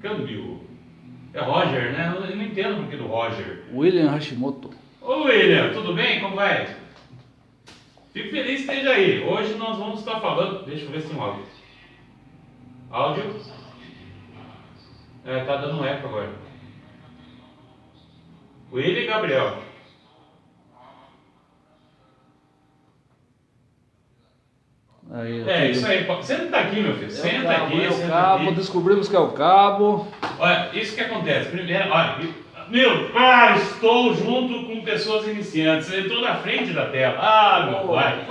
Câmbio. É Roger, né? Eu não entendo porque do Roger. William Hashimoto. Ô William, tudo bem? Como vai? Fico feliz que esteja aí. Hoje nós vamos estar falando. Deixa eu ver se tem um áudio. Áudio? Tá dando um eco agora. William e Gabriel. Aí, Isso aí. Senta aqui, meu filho. Senta aqui. É o Senta cabo, aqui. descobrimos que é o cabo. Olha, isso que acontece. Primeiro, olha, meu pai, estou junto com pessoas iniciantes. Você entrou na frente da tela. Ah, meu pai.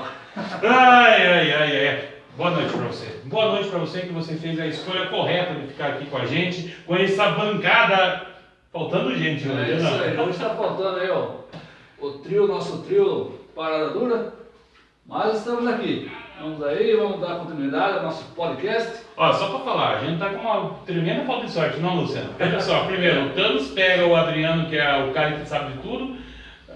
Ai. Boa noite para você. Boa noite para você que você fez a escolha correta de ficar aqui com a gente, com essa bancada. Faltando gente hoje, Isso aí, hoje está faltando aí, ó, nosso trio Parada Dura, mas estamos aqui. Vamos aí, vamos dar continuidade ao nosso podcast. Ó, só para falar, a gente tá com uma tremenda falta de sorte, não, Luciano? Veja só, primeiro, o Thanos pega o Adriano, que é o cara que sabe de tudo,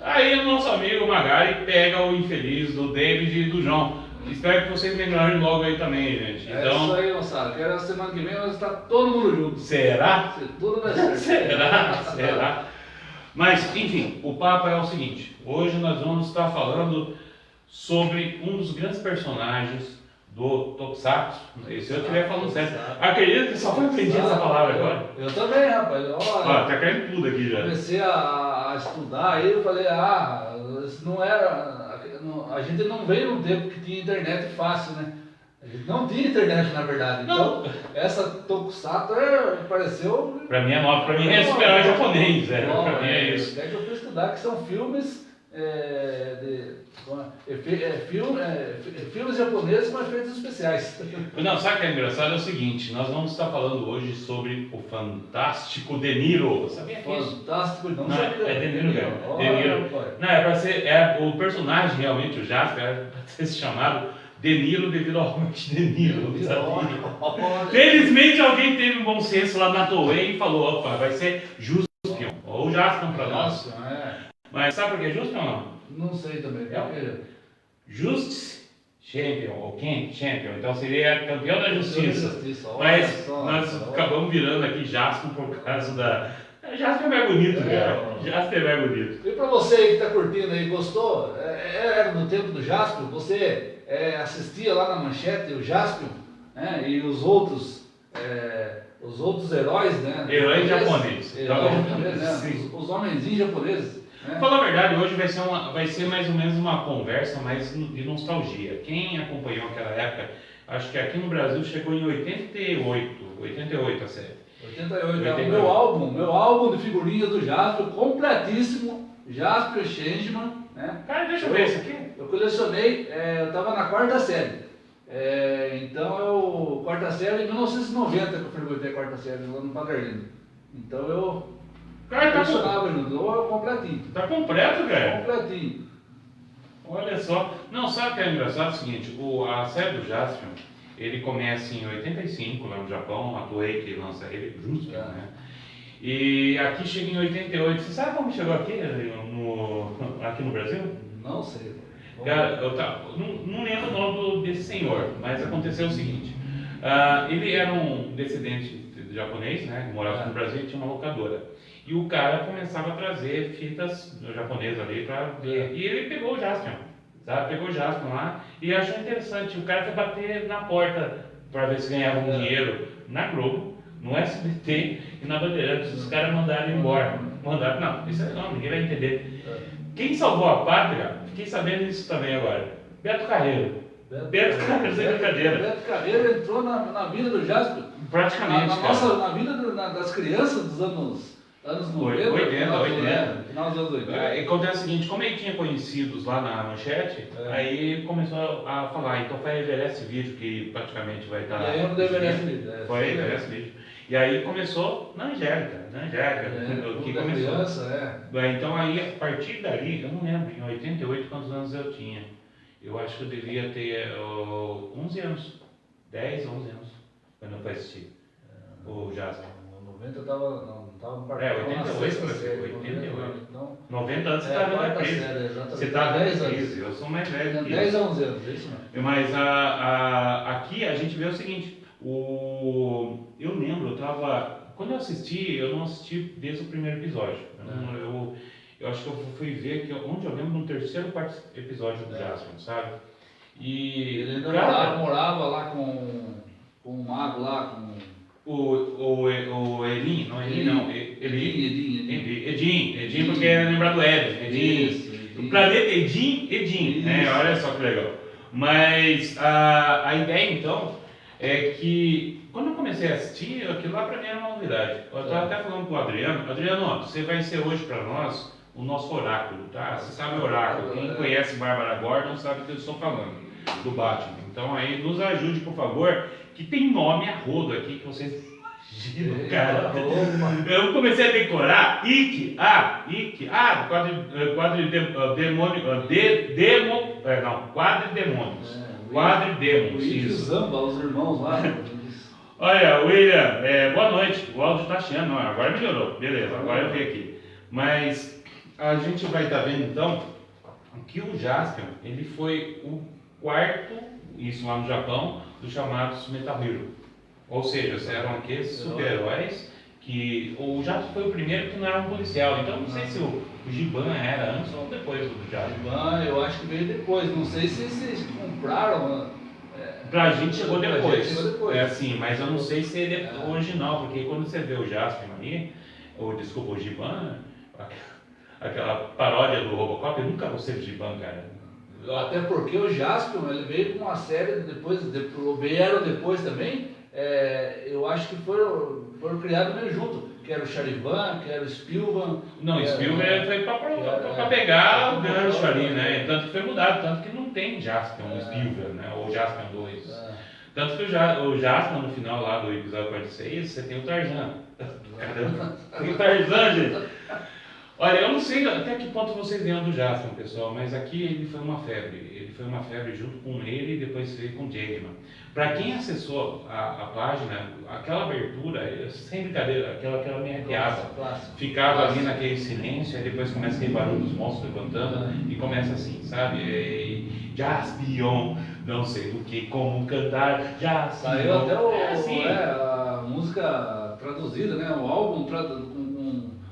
aí o nosso amigo Magari pega o infeliz do David e do João. Espero que vocês melhorem logo aí também, gente. É Então, isso aí, moçada. Quero a semana que vem nós estar todo mundo junto. será? Se tudo der certo. Será? Mas, enfim, o papo é o seguinte. Hoje nós vamos estar falando sobre um dos grandes personagens do Tokusatsu. E se eu estiver falando certo, acredito que só foi aprendi essa palavra agora. Eu também, rapaz. Ó, tá caindo tudo aqui já. Comecei a estudar aí, eu falei, isso não era. A gente não veio num tempo que tinha internet fácil, né? A gente não tinha internet, na verdade. Então, essa Tokusatsu pareceu. Pra mim é nova, pra mim é super japonês, pra mim é isso. É que eu fui estudar, que são filmes. Filmes japoneses com efeitos especiais. Não, sabe o que é engraçado? É o seguinte, nós vamos estar falando hoje sobre o fantástico De Niro. Sabia que é isso? Fantástico, não Não, sabia. é De Niro, cara. De Niro. Não, é pra ser, o personagem realmente, o Jasper, é pra ser chamado De Niro devido ao Robert De Niro, sabia? Felizmente alguém teve um bom senso lá na Toei e falou, opa, vai ser Juspion, ou Jaspion pra nós. Mas sabe por que Juspion ou não? Não sei também. Justice Champion, ou King Champion, então seria campeão da justiça. Mas nós acabamos virando aqui Jaspion por causa da. Jaspion é mais bonito, cara. Jaspion é mais bonito. E pra você aí que tá curtindo aí, gostou? Era no tempo do Jaspion? Você assistia lá na Manchete o Jaspion, né? E os outros heróis, né? Heróis japoneses. Né? Os homenzinhos japoneses. Falar a verdade, hoje vai ser mais ou menos uma conversa mais de nostalgia. Quem acompanhou aquela época, acho que aqui no Brasil chegou em 88 a série. 88. Meu álbum de figurinhas do Jaspion, completíssimo, Jaspion Changeman, né? Cara, deixa eu ver isso aqui. Eu colecionei, eu estava na quarta série. Quarta série em 1990 que eu frequentei a quarta série lá no Padre. Então eu colecionava junto, completinho. Tá completo, cara? Completinho. Olha só. Não, sabe o que é engraçado? É o seguinte, a série do Jaspion, ele começa em 85 lá no Japão, a Toei que lança ele, Jaspion, né? E aqui chega em 88. Você sabe como chegou aqui no Brasil? Não sei. Cara, não lembro o nome desse senhor, mas aconteceu o seguinte. Ele era um descendente japonês, né? Que morava no Brasil e tinha uma locadora. E o cara começava a trazer fitas japonesas ali pra ver. E ele pegou o Jaspion, sabe? Pegou o Jaspion lá e achou interessante. O cara foi bater na porta para ver se ganhava um dinheiro na Globo, no SBT e na Bandeirantes. Os caras mandaram ele embora. Não, isso aí não, ninguém vai entender. Quem salvou a pátria, fiquei sabendo disso também agora. Beto Carreiro. Beto Carreiro, sem brincadeira. Beto Carreiro entrou na vida do Jaspion. Praticamente. Na vida das crianças dos anos 90, 80. Final dos anos 80. E acontece o seguinte, como ele tinha conhecidos lá na Manchete, aí começou a falar, então foi a Everest Vídeo que praticamente vai estar... Eu não deveria Everest. Foi a Everest Vídeo. E aí começou na Angélica, que começou. Criança, Então aí, a partir dali, eu não lembro, em 88 quantos anos eu tinha. Eu acho que eu devia ter 11 anos, 10, 11 anos, quando eu fui assistir o Jasper. 90 eu tava no parque. 88. 90 anos você estava na crise. Você estava na crise, eu sou mais velho. 10 a 11 anos, é isso mesmo. Mas aqui a gente vê o seguinte, eu lembro, eu estava quando eu assisti, eu não assisti desde o primeiro episódio. Eu acho que eu fui ver que onde eu lembro no terceiro ou quarto episódio do Jasper, sabe? E ele ainda morava lá com um mago lá, com o Elin, não Elin não, Edim, porque era lembrar do Ed, Edim. O planeta Edim, né? Olha só que legal. Mas a ideia então é que quando eu comecei a assistir, aquilo lá pra mim era uma novidade. Eu estava até falando com o Adriano, você vai ser hoje para nós o nosso oráculo, tá? Você sabe o oráculo, quem conhece Bárbara Gordon sabe o que eu estou falando, do Batman. Então aí nos ajude, por favor, que tem nome a rodo aqui que vocês imaginam, cara. Eu comecei a decorar quadridemônios. Isso. Zamba, os irmãos lá. Olha, William, boa noite. O áudio tá chiando, não, agora melhorou. Beleza, agora eu vi aqui. Mas a gente vai estar vendo então que o Jaspion, ele foi o quarto, isso lá no Japão, dos chamados Metal Hero. Ou seja, eram aqueles super-heróis que o Jaspion foi o primeiro que não era um policial. Então não sei se o Giban era antes ou depois do Jaspion. Giban, eu acho que veio depois. Não sei se vocês compraram. Pra gente chegou depois. É assim, mas eu não sei se ele é original, porque quando você vê o Jaspion ali, o Giban, aquela paródia do Robocop, eu nunca gostei do Giban, cara. Até porque o Jaspion, ele veio com uma série vieram depois também, eu acho que foram criados meio junto, que era o Charivan, que era o Spielman. Não, Spielman foi pra pegar o gancho ali, né? Tanto que foi mudado, tanto que não tem Jaspion, o Spielman, né? Ou Jaspion 2. Tanto que o Jaspion, no final lá do episódio 46, você tem o Tarzan. Caramba, tem o Tarzan, gente. Olha, eu não sei até que ponto vocês lembram do Jaspion, pessoal, mas aqui ele foi uma febre. Ele foi uma febre junto com ele e depois veio com o Jadman. Para quem acessou a página, aquela abertura, sem brincadeira, aquela me arrepiava. Ficava ali naquele silêncio, aí depois começa aquele barulho dos monstros levantando e começa assim, sabe? Jaspion, não sei do que, como cantar, Jaspion. Saiu até a música traduzida, né? O álbum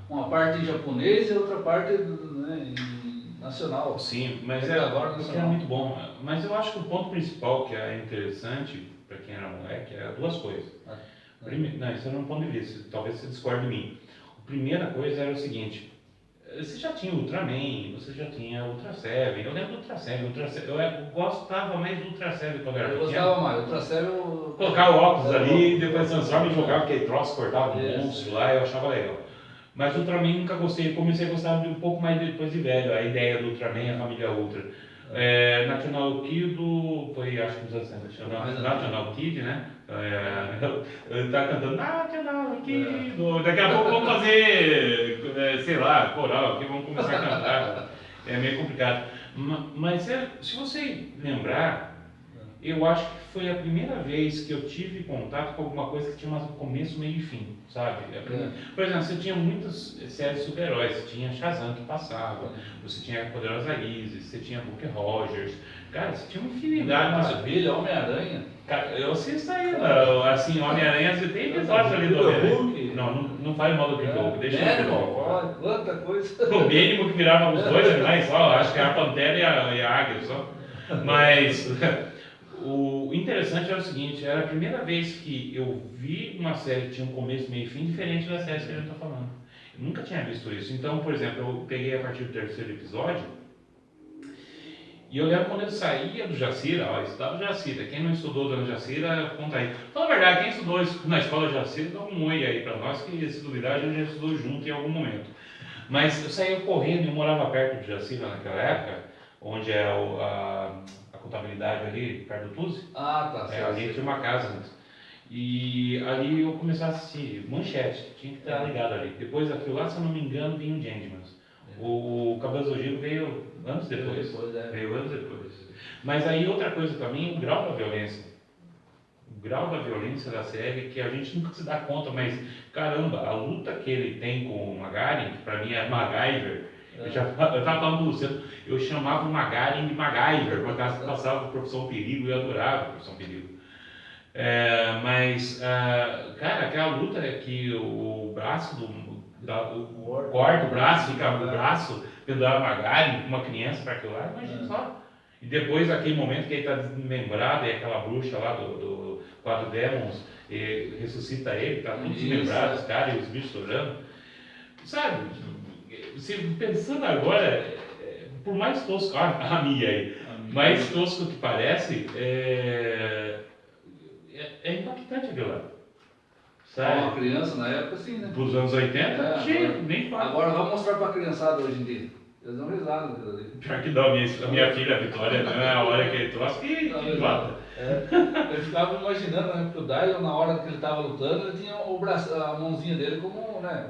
uma parte em japonês e outra parte em nacional. Sim, mas agora isso é muito bom. Mas eu acho que o ponto principal que é interessante para quem era moleque é duas coisas. Não, isso é um ponto de vista, talvez você discorde de mim. A primeira coisa era o seguinte: você já tinha Ultraman, você já tinha Ultra Seven. Eu lembro do Ultra Seven. Eu gostava mais do Ultra Seven quando era pequeno. Eu gostava mais. Ultra Seven. Colocar o óculos ali, depois transforma e jogava aquele troço, cortava o monstro lá, eu achava legal. Mas o Ultraman nunca gostei, comecei a gostar um pouco mais depois de velho, a ideia do Ultraman, a família Ultra. National Kid foi, acho que nos anos National Kid, né? Ele tá cantando National Kid, daqui a pouco vamos fazer, sei lá, coral aqui, vamos começar a cantar, é meio complicado. Mas se você lembrar, eu acho que foi a primeira vez que eu tive contato com alguma coisa que tinha um começo, meio e fim, sabe? Por exemplo, você tinha muitas séries de super-heróis, você tinha Shazam que passava, você tinha Poderosa Isis, você tinha Buck Rogers, cara, você tinha uma infinidade. Maravilha, Homem-Aranha. Eu assisto ainda, assim, Homem-Aranha, você tem episódios ali do Homem-Aranha. Não fale mal do Pink Hulk, deixa eu quanta coisa. O mínimo que virava os dois animais só, acho que era a Pantera e a Águia só. Mas o interessante era o seguinte, era a primeira vez que eu vi uma série que tinha um começo, meio e fim diferente das séries que a gente está falando. Eu nunca tinha visto isso. Então, por exemplo, eu peguei a partir do terceiro episódio e eu lembro quando ele saía do Jacira, estudava Jacira. Quem não estudou Dona Jacira, conta aí. Fala a verdade, quem estudou na escola Jacira, dá um oi aí para nós, que se duvidar a gente já estudou junto em algum momento. Mas eu saía correndo, eu morava perto de Jacira naquela época, onde era a contabilidade ali, perto do Tuzi. Tá. Ali tinha uma casa antes. E ali eu comecei a assistir Manchete, tinha que estar ligado ali. Depois daquilo lá, se eu não me engano, vinha o Gentleman. O Cabelo do Giro veio anos depois. Veio anos depois. Mas aí outra coisa também, o grau da violência. O grau da violência da série, que a gente nunca se dá conta, mas caramba, a luta que ele tem com o Magaren, que pra mim é MacGyver. Eu tava falando do Luciano, eu chamava o Magaren de MacGyver, por causa que passava a Profissão Perigo e eu adorava a Profissão Perigo. Mas, cara, aquela luta é que o braço o corte do braço, ficava o braço pendurado Magari, uma criança para aquilo lá, imagina só. E depois, aquele momento que ele está desmembrado, e aquela bruxa lá do Quatro Demons ressuscita ele, tá tudo desmembrado, os caras e os bichos chorando. Sabe, se, pensando agora, por mais tosco, a minha aí, mais tosco que parece, é impactante aquilo lá. Sabe? Uma criança na época, sim, né? Dos anos 80, cheio, nem fala. Agora vamos mostrar pra criançada hoje em dia. Eles dão risada naquilo ali. Pior que dá, a minha filha, a Vitória, na hora que ele trouxe, que idiota. Eu ficava imaginando, né? Porque o Dylan, na hora que ele estava lutando, ele tinha o braço, a mãozinha dele como, né?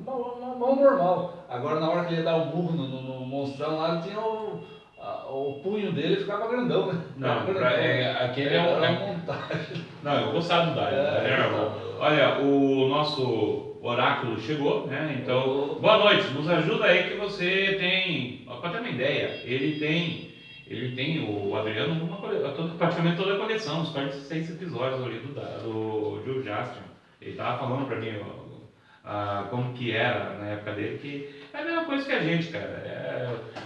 Uma mão normal. Agora, na hora que ele ia dar o burro no monstrão lá, ele tinha o punho dele ficava grandão, né? Não, aquele é uma montagem. Não, eu gostava do Dylan. Olha, o nosso oráculo chegou, né? Então, boa noite, nos ajuda aí que você tem, para ter uma ideia, ele tem o Adriano, praticamente toda a coleção, os 46 episódios ali do Joe Jaspion. Ele estava falando para mim como que era na época dele, que é a mesma coisa que a gente, cara.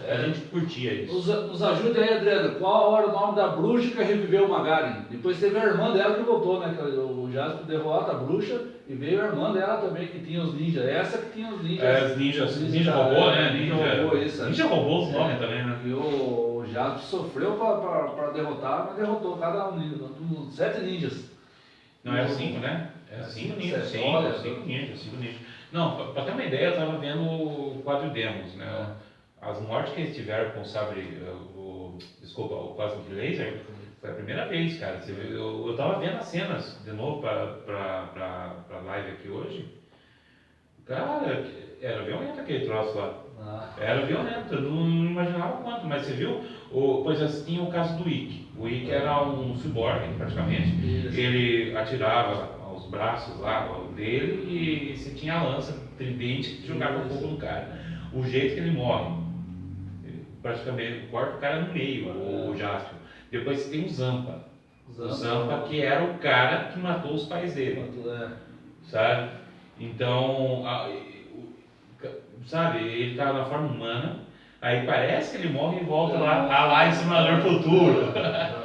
A gente curtia isso. Nos ajude aí, Adriano. Qual era o nome da bruxa que reviveu o Magari? Depois teve a irmã dela que voltou, né? O Jaspion derrota a bruxa e veio a irmã dela também, que tinha os ninjas. Essa que tinha os ninjas. Ninja robô, né? Ninja robô os nomes também, né? E o Jaspion sofreu para derrotar, mas derrotou cada um, 7 ninjas. Não, é 5, né? É 5 ninjas. 5 ninjas. Não, para ter uma ideia, eu estava vendo o quadro Demos, né? As mortes que eles tiveram com o sabre, o Cosmic Laser, foi a primeira vez, cara. Eu estava vendo as cenas de novo para live aqui hoje. Cara, era violento aquele troço lá. Era violento, eu não imaginava quanto, mas você viu? Pois assim, tinha o caso do Ikki. O Ikki era um cyborg, praticamente. Ele atirava os braços lá dele e você tinha a lança tridente que jogava fogo no cara. O jeito que ele morre, praticamente corta o cara no meio, o Jaspion. Depois você tem o Zampa. O Zampa que era o cara que matou os pais dele. Sabe? Então, sabe, ele está na forma humana, aí parece que ele morre e volta lá em Simulador Futuro.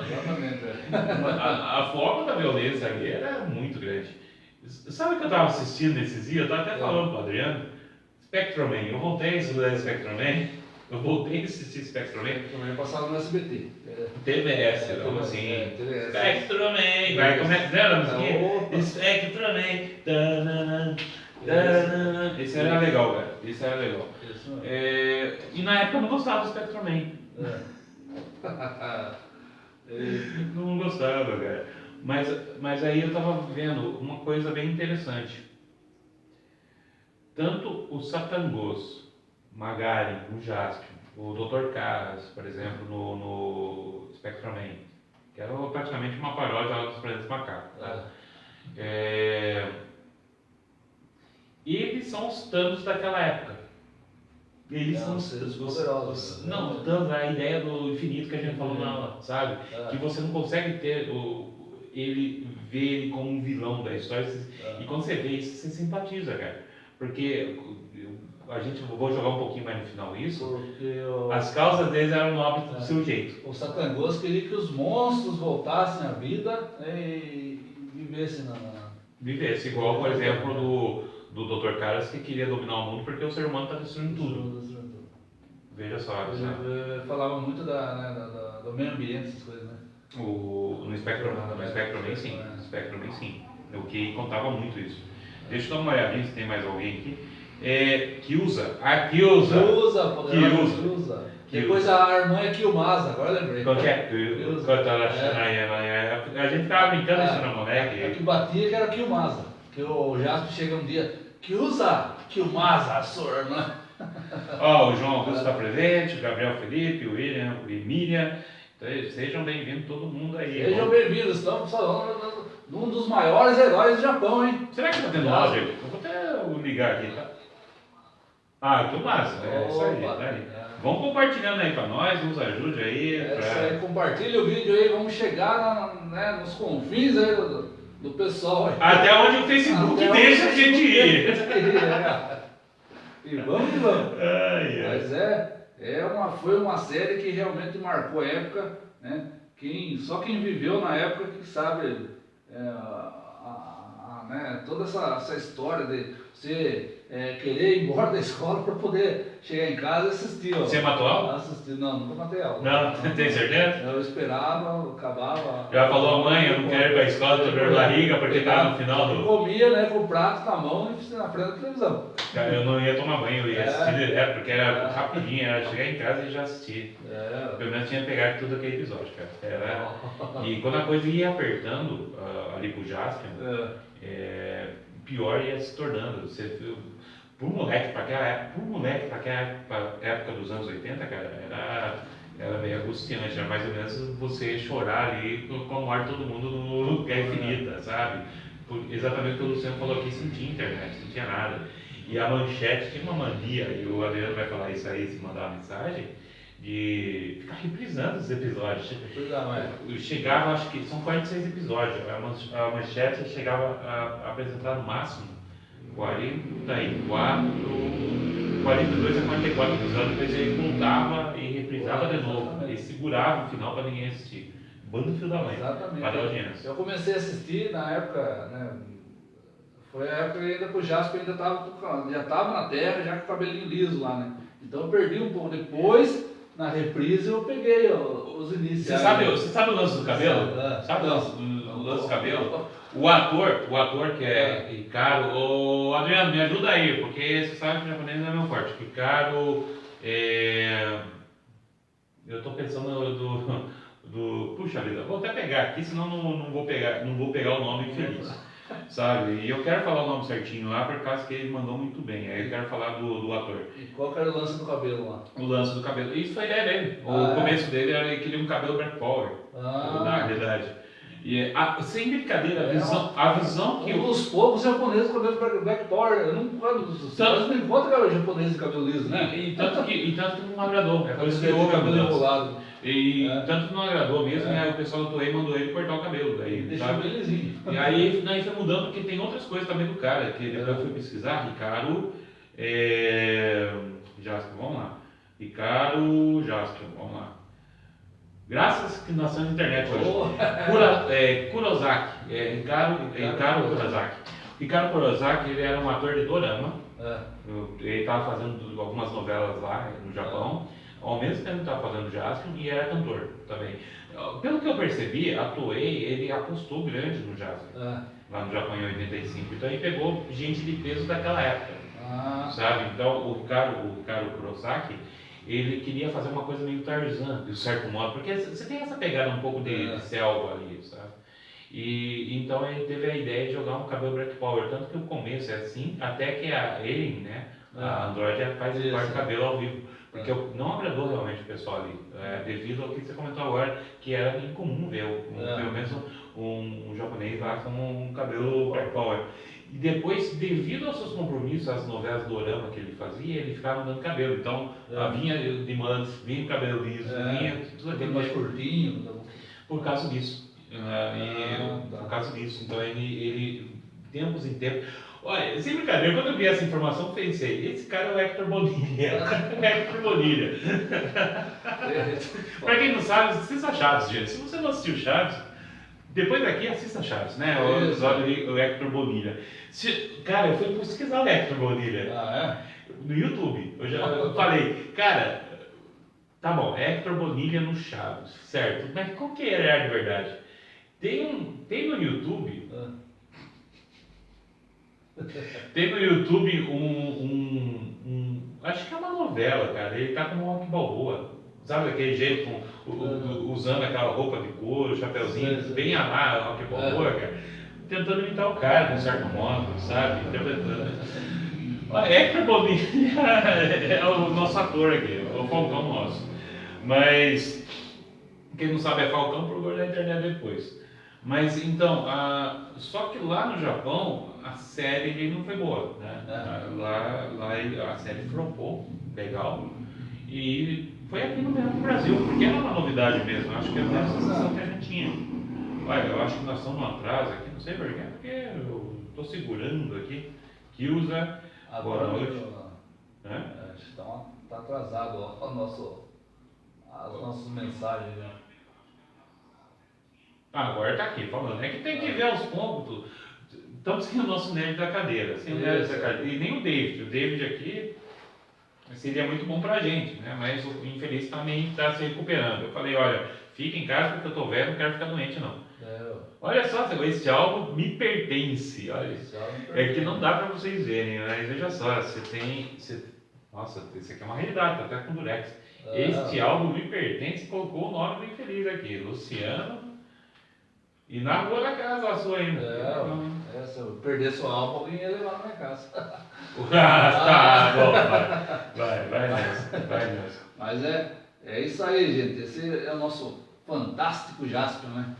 Exatamente. A forma da violência ali era muito grande. Sabe o que eu estava assistindo nesses dias? Eu estava até falando para o Adriano, Spectroman. Eu voltei a estudar Spectroman. Eu voltei a assistir Spectroman. Spectroman passava no SBT. TVS, então assim. Spectroman. Vai, como é que era a musiquinha? Spectroman. Esse era legal, cara. Esse era legal. E na época eu não gostava do Spectroman. Não gostava, cara. Mas aí eu estava vendo uma coisa bem interessante. Tanto o Satangos, Magari, o Jaspion, o Dr. Caras, por exemplo, no Spectroman, que era praticamente uma paródia dos Planetas Macacos. Tá? Eles são os Thanos daquela época. Eles são os poderosos. Não, o Thanos, a ideia do infinito que a gente falou na aula, sabe? Que você não consegue ter ele ver ele como um vilão da história. E quando você vê isso, você simpatiza, cara. Porque vou jogar um pouquinho mais no final isso. As causas deles eram nobres do seu jeito. O Satangos queria que os monstros voltassem à vida e vivessem Vivesse, igual, por exemplo, do Dr. Caras, que queria dominar o mundo porque o ser humano está destruindo tudo. Veja só. Ele falava muito do meio ambiente, essas coisas, né? No Spectroman sim. No Spectroman sim. O que contava muito isso. Deixa eu dar uma olhadinha se tem mais alguém aqui. Kiusa. Depois a irmã é Kiyomasa, agora lembrei. Qual que é? A gente ficava brincando isso na moleque. O que batia que era Kiyomasa. Que o Jaspion chega um dia, Kiyomasa, sua irmã. O João Augusto está presente, o Gabriel Felipe, o William, o Emília. Sejam bem-vindos todo mundo aí. Sejam bem-vindos, estamos falando de um dos maiores heróis do Japão, hein? Será que está tendo áudio? Eu vou até ligar aqui, tá? Ah, que massa, é isso aí, Opa, tá aí. Vamos compartilhando aí pra nós, nos ajude aí. isso aí, compartilha o vídeo aí, vamos chegar né, nos confins aí do pessoal aí. Até onde o Facebook Até deixa a onde gente ir. E vamos que vamos. Ai, ai. Mas foi uma série que realmente marcou a época, né? Só quem viveu na época que sabe né, toda essa história de você querer ir embora da escola para poder chegar em casa e assistir. Você matou aula? Assistir. Não, nunca matei aula. Não, tem certeza? Eu esperava, acabava. Já falou a mãe, eu não quero ir pra escola, tô dor de barriga, porque tá no final do... Comia, né, com o prato na mão e na frente da televisão. Cara, eu não ia tomar banho, eu ia assistir direto, porque era rapidinho, era chegar em casa e já assistir. Pelo menos tinha pegado tudo aquele episódio, cara. E quando a coisa ia apertando ali pro Jaspion, pior ia se tornando. Pro moleque pra aquela época dos anos 80, cara, era meio angustiante, era mais ou menos você chorar ali com a morte de todo mundo no Guerra Infinita, sabe? Exatamente o que o Luciano falou aqui, sem tinha internet, não tinha nada. E a Manchete tinha uma mania, e o Adriano vai falar isso aí se mandar uma mensagem, de ficar reprisando os episódios. Chegava, acho que são 46 episódios, a Manchete chegava a apresentar no máximo 44, 42 a 44 episódios, depois ele voltava e reprisava de novo, e segurava o final para ninguém assistir. Bando fio da mãe, para a audiência. Eu comecei a assistir na época, né, foi a época ainda que o Jasper ainda já estava na Terra, já com o cabelinho liso lá, né? Então eu perdi um pouco. Depois, na reprise, eu peguei os inícios. Você sabe o lance do cabelo? Sabe o lance do cabelo? O ator que é Hikaru, ô Adriano, me ajuda aí, porque você sabe que o japonês não é meu forte. Hikaru, eu estou pensando puxa vida, vou até pegar aqui, senão não vou pegar o nome infeliz, sabe? E eu quero falar o nome certinho lá, por causa que ele mandou muito bem, aí eu quero falar do ator. E qual que era o lance do cabelo lá? O lance do cabelo, isso foi a ideia dele, o começo dele era que ele queria um cabelo black power, na realidade. E sem brincadeira, a visão que... Um dos poucos japoneses com cabelo black power, eu não encontro japonês de cabelo liso, né? E tanto que não agradou, por isso que houve cabelo enrolado. E tanto que não agradou mesmo, o pessoal do Toei mandou ele cortar o cabelo. Daí, deixou bem lisinho. E aí foi mudando, porque tem outras coisas também do cara, que depois eu fui pesquisar, Hikaru Jaspion, vamos lá. Hikaru Jaspion, vamos lá. Graças que nós estamos na internet hoje. Kurosaki, Hikaru Kurosaki. Hikaru Kurosaki, ele era um ator de dorama. Ele estava fazendo algumas novelas lá no Japão. Ao mesmo tempo estava fazendo Jaspion e era cantor também. Pelo que eu percebi, a Toei, ele apostou grande no Jaspion, lá no Japão em 85. Então ele pegou gente de peso daquela época, sabe? Então o Hikaru Kurosaki, ele queria fazer uma coisa meio Tarzan, de certo modo, porque você tem essa pegada um pouco de selva ali, sabe? E então ele teve a ideia de jogar um cabelo black power, tanto que o começo é assim, até que a Eren, né, a Android faz o corte de cabelo ao vivo, porque não agradou realmente o pessoal ali, devido ao que você comentou agora, que era incomum ver, pelo menos um japonês lá com um cabelo black power. E depois, devido aos seus compromissos, as novelas dorama que ele fazia, ele ficava dando cabelo. Então, vinha de mantos, vinha cabelo liso, vinha tudo aquilo mais curtinho. Por causa disso. Por causa disso. Então, ele tempos em tempos. Olha, sem brincadeira, quando eu vi essa informação, eu pensei: esse cara é o Hector Bonilha. Hector Bonilha. Pra quem não sabe, assista Chaves, gente. Se você não assistiu Chaves, depois daqui assista Chaves, né? O episódio do Hector Bonilha. Cara, eu fui pesquisar o Hector Bonilha no YouTube. Eu já falei, cara, tá bom, Hector Bonilha no Chaves, certo? Mas qual que era de verdade? Tem no YouTube. Tem no YouTube acho que é uma novela, cara. Ele tá com um Rock Balboa. Sabe aquele jeito, usando aquela roupa de couro, chapeuzinho, bem a lá, Rock Balboa, cara. Tentando imitar o cara, de um certo modo, sabe? Interpretando. Hector Bonilha é o nosso ator aqui, é o Falcão nosso. Mas, quem não sabe é Falcão, procura na internet depois. Mas então, só que lá no Japão, a série dele não foi boa, né? Lá a série flopou, legal. E foi aqui no Brasil, porque era uma novidade mesmo. Acho que é a sensação que a gente tinha. Olha, eu acho que nós estamos num atraso aqui, não sei porquê, porque eu estou segurando aqui. Que usa. Agora, boa noite. Acho que está atrasado ó, as nossas mensagens. Né? Agora está aqui falando. É que tem que ver aos pontos. Estamos sem o nosso nerd da cadeira. Sem o nerd da cadeira. E nem o David. O David aqui seria muito bom pra gente, né? Mas o infeliz também está se recuperando. Eu falei, olha, fica em casa porque eu tô velho, não quero ficar doente não. Olha só, esse álbum me pertence. Olha, é que não dá pra vocês verem, mas veja só, nossa, isso aqui é uma realidade, tá até com durex. Este álbum me pertence, colocou o nome do infeliz aqui, Luciano. E na rua da casa, a sua ainda. Se eu perdesse o álbum, alguém ia levar na minha casa. Tá bom, vai nessa. Mas é isso aí, gente. Esse é o nosso fantástico Jasper, né?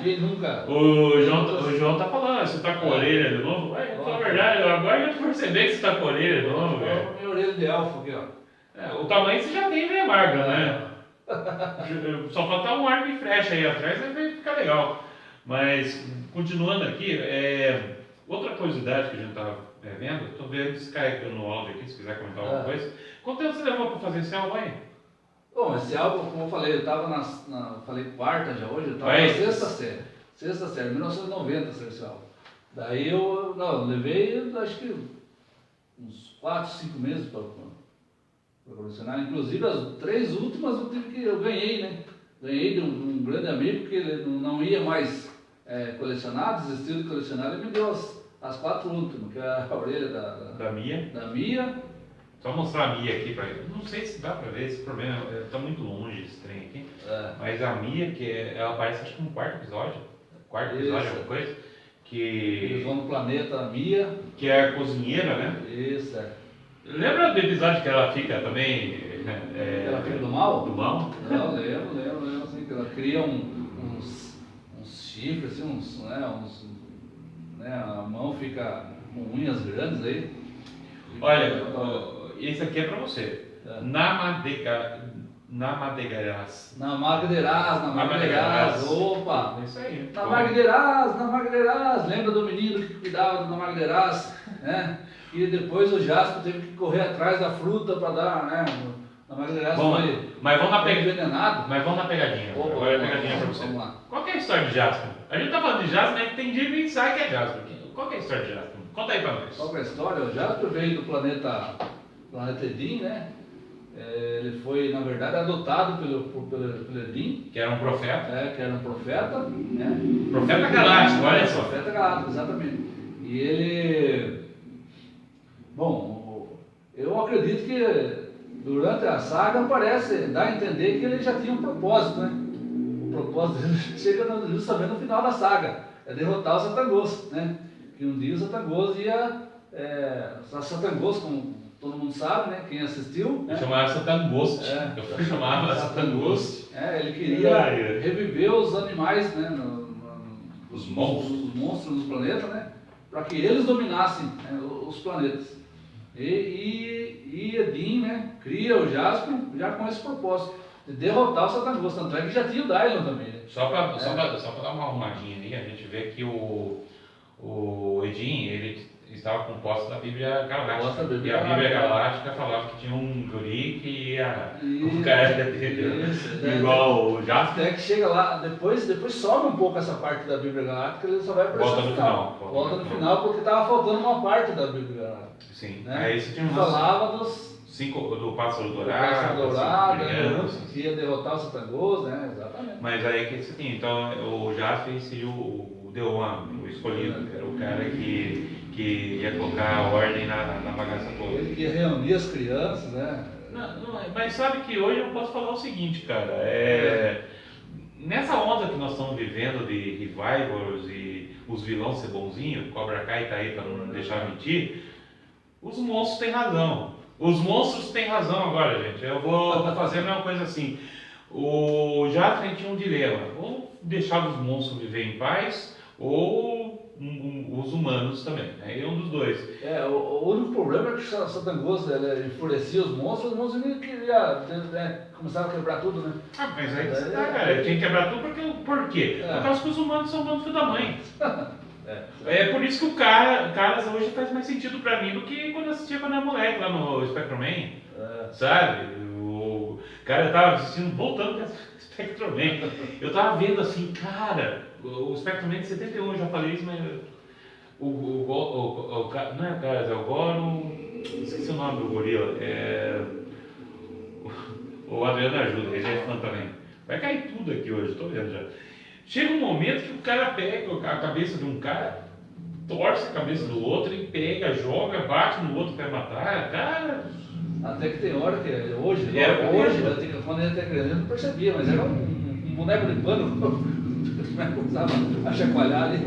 Quem nunca. O João tá falando, você tá com a orelha de novo? Fala a verdade, agora eu já percebi que você tá com a orelha de novo, velho. Minha orelha de elfo aqui, ó. O tamanho você já tem meia marca, né? Só falta um arco e flecha aí atrás, aí vai ficar legal. Mas, continuando aqui, outra curiosidade que a gente estava vendo, estou vendo descarregando o áudio aqui, se quiser comentar alguma coisa. Quanto tempo você levou para fazer esse álbum aí? Bom, esse álbum, como eu falei, eu estava falei quarta já hoje, eu estava na sexta série, 1990 saiu esse álbum. Daí eu levei, acho que uns 4, 5 meses para colecionar. Inclusive as 3 últimas eu ganhei, né? Ganhei de um grande amigo que ele não ia mais colecionar, desistiu de colecionar, ele me deu as 4 últimas, que é a orelha da Mia. Da Mia. Só mostrar a Mia aqui para ele. Não sei se dá para ver, esse problema está muito longe esse trem aqui. Mas a Mia, ela aparece acho que no quarto episódio, alguma coisa. Eles vão no planeta Mia. Que é a cozinheira, né? Isso, Lembra do episódio que ela fica também? Ela fica do mal? Do mal? Não, lembro assim, que ela cria uns chifres, assim, a mão fica com unhas grandes aí. Olha, esse aqui é pra você. Namadeiras. Opa! É isso aí. Namadeiras. Lembra do menino que cuidava do Namadeiras, né? E depois o Jasper teve que correr atrás da fruta para dar, né? Mas vamos na envenenado. Mas vamos na pegadinha. Agora é a pegadinha pra você. Vamos lá. Qual que é a história de Jasper? A gente tá falando de Jasper, né? Tem dia que a gente sabe que é Jasper. Qual que é a história de Jasper? Conta aí pra nós. Qual que é a história? O Jasper veio do planeta Edim, né? Ele foi, na verdade, adotado pelo Edim. Que era um profeta. Que era um profeta, né? Profeta galáctico, olha só. Profeta galáctico, exatamente. E ele... Bom, eu acredito que durante a saga dá a entender que ele já tinha um propósito, né? O propósito dele chega justamente no final da saga, é derrotar o Satangos, né? Que um dia o Satangos ia... Satangos, como todo mundo sabe, né? Quem assistiu... Ele chamava Satangos. Eu chamava Satangos. Ele queria reviver os animais, né? Os monstros do planeta, né? Para que eles dominassem os planetas. E Edim, né, cria o Jasper já com esse propósito de derrotar o Satangos, tanto é que já tinha o Dylion também, né? Só para dar uma arrumadinha ali, a gente vê que o Edim, ele estava composto da Bíblia Galáctica. E a Bíblia Galáctica falava que tinha um guri que ia com cara dele, igual o Jasper. Até que chega lá, depois sobe um pouco essa parte da Bíblia Galáctica, ele só vai para Volta no final. Volta no final porque estava faltando uma parte da Bíblia Galáctica. Sim, né? Aí você tinha falava do pássaro dourado, que ia derrotar o Satangos, né? Exatamente. Mas aí que você tinha, então o Jasper seria o The One, o escolhido, era o cara que ia colocar a ordem na bagaça toda. Ele que ia reunir as crianças, né? Mas sabe que hoje eu posso falar o seguinte, cara, nessa onda que nós estamos vivendo de revivals e os vilões ser bonzinhos, Cobra Kai tá aí para não deixar mentir, os monstros têm razão. Os monstros têm razão agora, gente. Eu vou fazer a mesma coisa assim. O Jasper tinha um dilema, ou deixava os monstros viver em paz, ou os humanos também, né? E um dos dois. O único problema é que o Satangos enfurecia os monstros ele queria, né, começava a quebrar tudo, né? Ah, mas aí que você tá, cara, ele tinha que quebrar tudo por quê? Por causa que os humanos são humanos filho da mãe. É por isso que o Caras hoje faz mais sentido pra mim do que quando eu assistia quando eu era moleque lá no Spectrum-Man, sabe? O cara tava assistindo, voltando pra Spectrum-Man. Eu tava vendo assim, cara, o Spectrum-Man de 71, eu já falei isso, mas não é o Caras, é o Goro, esqueci o nome do gorila, o Adriano ajuda, ele é fã também. Vai cair tudo aqui hoje, tô vendo já. Chega um momento que o cara pega a cabeça de um cara, torce a cabeça do outro e pega, joga, bate no outro para matar, cara. Até que tem hora que hoje, quando ele era criança, eu não percebia, mas era um boneco de pano, começava a chacoalhar ali.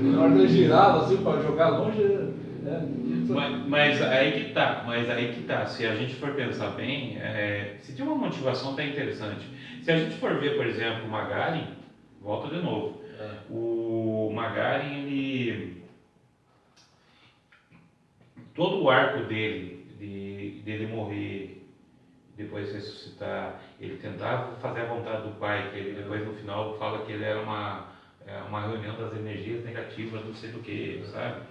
Na hora que ele girava assim para jogar longe. Mas aí que tá, se a gente for pensar bem, se tem uma motivação até interessante. Se a gente for ver, por exemplo, o Magarin, volta de novo. O Magarin, todo o arco dele morrer, depois ressuscitar, ele tentava fazer a vontade do pai, que ele depois no final fala que ele era uma reunião das energias negativas, não sei do que, sabe?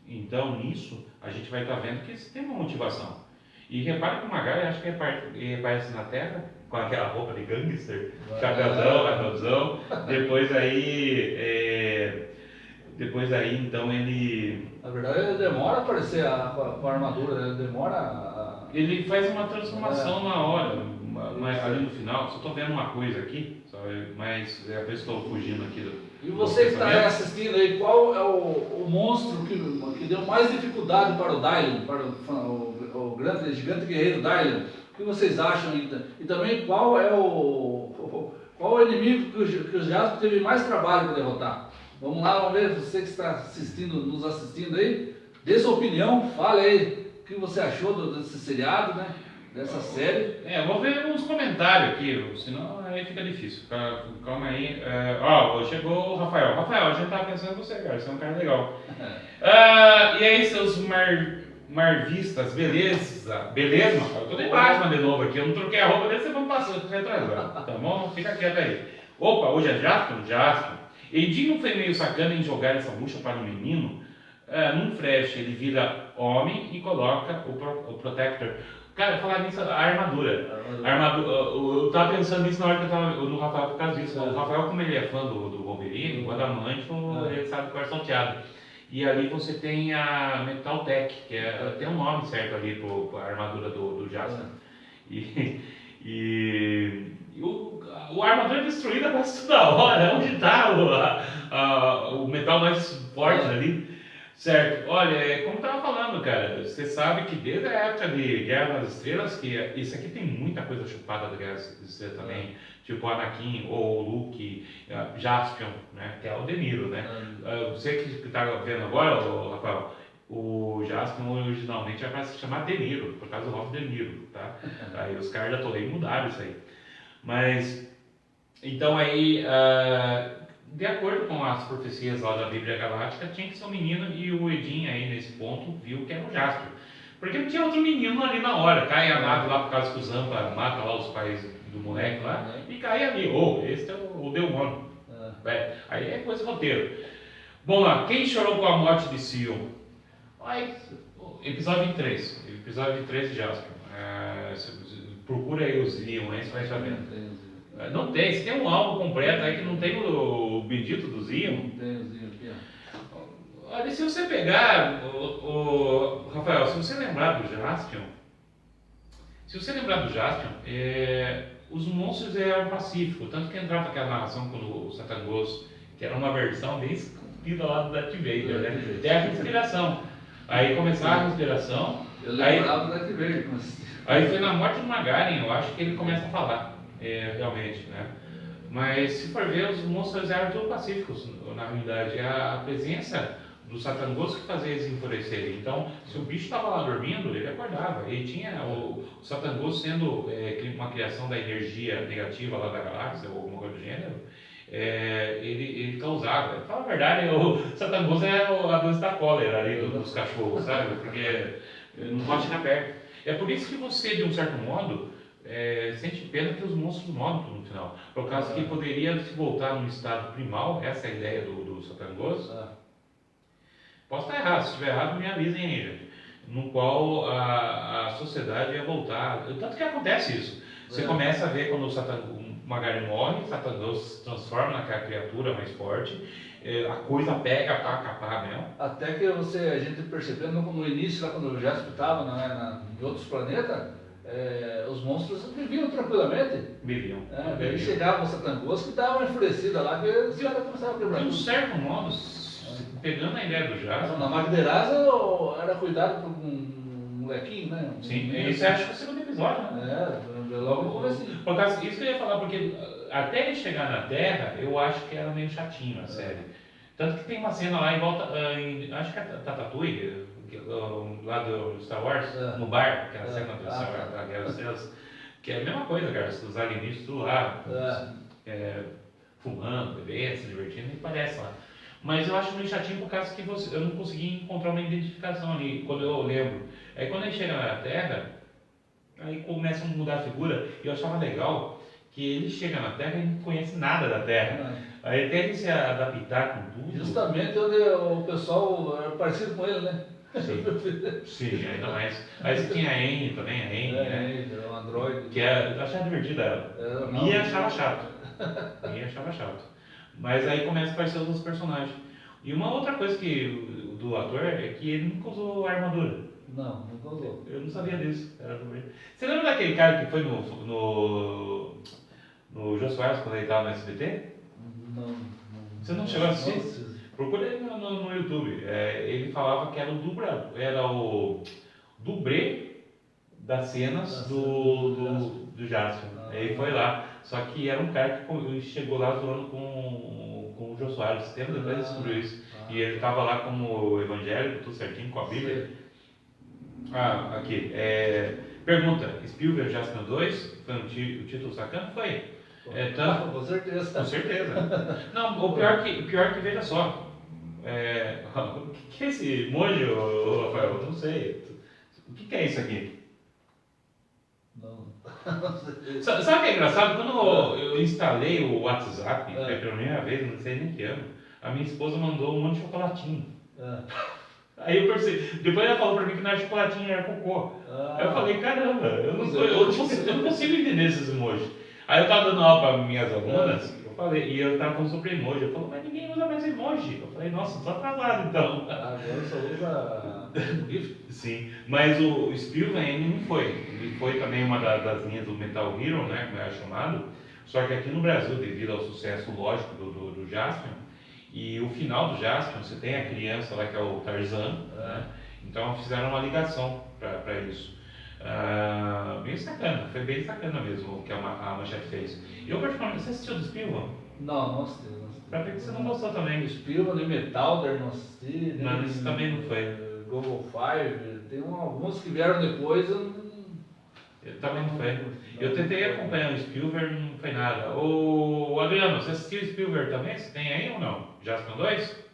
Então nisso a gente vai estar vendo que isso tem uma motivação. E repare que o Magarin, acho que ele aparece na Terra com aquela roupa de gangster, chapéuzão, depois aí então ele... Na verdade ele demora a aparecer com a armadura, ele demora Ele faz uma transformação na hora, mas ali no final, só estou vendo uma coisa aqui, mas a vez estou fugindo aqui do... E você que está assistindo aí, qual é o monstro que deu mais dificuldade para o Dylan, para o grande gigante guerreiro Dylan? O que vocês acham ainda? E também qual é o inimigo que o Jasper teve mais trabalho para derrotar? Vamos lá, vamos ver, você que está nos assistindo aí, dê sua opinião, fale aí o que você achou desse seriado, né? Dessa série. Eu vou ver uns comentários aqui, senão aí fica difícil. Calma aí. Chegou o Rafael. Rafael, a gente estava pensando em você, cara, você é um cara legal. E aí, seus marvistas, beleza? Eu tô de Batman de novo aqui, eu não troquei a roupa dele, vocês vão passando retrasado. Tá bom? Fica quieto aí. Opa, hoje é Jaspion. Edinho foi meio sacana em jogar essa bucha para o menino. Num flash, ele vira homem e coloca o Protector. Cara, falar nisso, a armadura. Eu tava pensando nisso na hora que eu tava no Rafael por causa disso. O Rafael, como ele é fã do Wolverine, o Adamante, ele sabe qual é salteado. E ali você tem a Metal Tech, que tem um nome certo ali para a armadura do Jasper. O armadura é destruída quase toda hora. Onde está o metal mais forte ali? Certo, olha, como eu estava falando, cara, você sabe que desde a época de Guerra nas Estrelas, que isso aqui tem muita coisa chupada da Guerra nas Estrelas também, tipo Anakin ou Luke, Jaspion, né, que é o De Niro, né? Você que está vendo agora, Rafael, o Jaspion originalmente era para se chamar De Niro, por causa do Robert De Niro, tá? Aí os caras da Toei mudaram isso aí. Mas, então aí... de acordo com as profecias lá da Bíblia Galáctica, tinha que ser um menino e o Edinho aí nesse ponto viu que era o Jasper. Porque não tinha outro menino ali na hora, cai a nave lá por causa que o Zampa mata lá os pais do moleque lá e cai ali, esse é o Demônio. Aí é coisa roteiro. Bom lá, quem chorou com a morte de Sion? Episódio 23 de Jasper. Procura aí os Sion, aí você vai sabendo. Não tem, se tem um álbum completo aí que não tem o bendito do Zion. Não tem o Zion aqui, ó. Olha, se você pegar, Rafael, se você lembrar do Jaspion, os monstros eram pacíficos, tanto que entrava aquela narração quando o Satangos, que era uma versão bem escondida lá do Darth Vader, né? Tem a respiração. Aí começava a respiração. Eu lembrava do Darth Vader. Aí foi na morte do Magarin, eu acho que ele começa a falar. Realmente, né? Mas se for ver, os monstros eram todos pacíficos, na realidade. A presença do Satangos que fazia eles enfurecerem. Então, se o bicho estava lá dormindo, ele acordava. E tinha o Satangos sendo uma criação da energia negativa lá da galáxia, ou alguma coisa do gênero, ele causava. Fala a verdade, o Satangos é a doença da cólera ali dos cachorros, sabe? Porque não pode chegar perto. É por isso que você, de um certo modo, sente pena que os monstros morram no final. Por causa que poderia se voltar num estado primal, essa é a ideia do Satangos. Posso estar errado, se estiver errado me avisem aí, gente. No qual a sociedade ia voltar. Tanto que acontece isso. Você começa a ver quando o Magari morre, Satangos se transforma naquela criatura mais forte, a coisa pega pra capar mesmo. Até que a gente percebeu no início, lá quando o Jasper estava em outros planetas, os monstros viviam tranquilamente. Viviam. Aí chegava o Satangos que dava uma enfurecida lá, que os caras começavam a quebrar. De um certo modo, pegando a ideia do Jasper. Na Magderaz era cuidado por um molequinho, né? Sim, isso acho que é o segundo episódio, né? Logo no começo. Por causa isso que eu ia falar, porque até ele chegar na Terra, eu acho que era meio chatinho a série. Tanto que tem uma cena lá em volta, acho que é Tatooine, lá do Star Wars, no bar, aquela cena do Star Wars, da Guerra das Estrelas, que é a mesma coisa, cara, os alienígenas tudo lá, fumando, bebendo, se divertindo, e parece lá. Mas eu acho meio chatinho por causa que eu não consegui encontrar uma identificação ali, quando eu lembro. Aí quando ele chega na Terra, aí começa a mudar a figura, e eu achava legal que ele chega na Terra e não conhece nada da Terra. Aí até ele se adaptar com tudo. Justamente onde o pessoal era parecido com ele, né? Sim, ainda mais. Aí você tinha a Anne também, a Anne, né? O Android. Que eu achava divertida ela. Mia achava chato. Mia achava chato. Mas aí começa a aparecer os outros personagens. E uma outra coisa do ator é que ele nunca usou armadura. Não, nunca usou. Eu não sabia disso. Você lembra daquele cara que foi no Jô Soares quando ele estava no SBT? Não. Você não chegou a assistir? Procura ele no YouTube. Ele falava que era o dublê das cenas do Jasper. Ele foi lá. Só que era um cara que chegou lá zoando com o Jô Soares. Tempo depois ele descobriu isso. E ele estava lá como evangélico, tudo certinho, com a Bíblia. Aqui. Pergunta: Spielberg Jasper 2? Foi o título sacana? Foi. Com certeza. Com certeza. Não, o pior que veja só. O que é esse emoji, Rafael? Eu não sei. O que é isso aqui? Não. Sabe o que é engraçado? Quando eu instalei o WhatsApp pela primeira vez, não sei nem que ano, a minha esposa mandou um monte de chocolatinho. Aí eu percebi, depois ela falou pra mim que não era chocolatinho, era cocô. Aí eu falei, caramba, eu não consigo entender esses emojis. Aí eu tava dando aula para minhas alunas, eu falei, e eu tava falando sobre emoji. Eu falei, mas ninguém usa mais emoji. Eu falei, nossa, tô atrasado então. Agora só usa GIF. Sim, mas o Spielberg ele não foi. Ele foi também uma das linhas do Metal Hero, né, como era chamado. Só que aqui no Brasil, devido ao sucesso lógico do Jaspion, e o final do Jaspion, você tem a criança lá que é o Tarzan, né? Então fizeram uma ligação para isso. Bem sacana, foi bem sacana mesmo o que a Manchete fez. Eu particularmente, você assistiu do Spielberg? Não assisti. Pra ver que você não gostou também. Spielberg, Metalder, não assisti. Mas isso também não foi. Google Five, tem alguns que vieram depois. Eu também não foi. Eu tentei acompanhar o Spielberg, não foi nada. O Adriano, você assistiu o Spielberg também? Você tem aí ou não? Jaspion 2?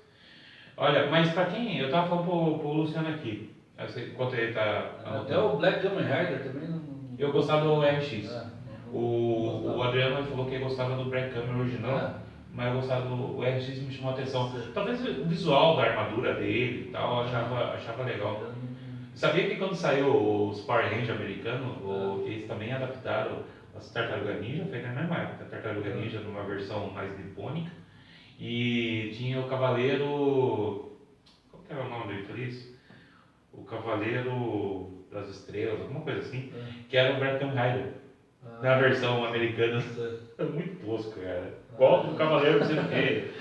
Olha, mas pra quem. Eu tava falando pro Luciano aqui, enquanto ele tá anotando. Até o Black Kamen Rider também não. Eu gostava do RX. O Adriano falou que gostava do Black Kamen original, mas eu gostava do RX, me chamou a atenção. Talvez o visual da armadura dele e tal, eu achava legal. Sabia que quando saiu os Power Rangers americanos, eles também adaptaram as Tartaruga Ninja, foi na mesma época, a Tartaruga Ninja numa versão mais nipônica, e tinha o Cavaleiro, qual que era o nome do infeliz? O Cavaleiro das Estrelas, alguma coisa assim, que era o Black Kamen Rider, na versão americana. É muito tosco, cara. Qual do Cavaleiro você quer,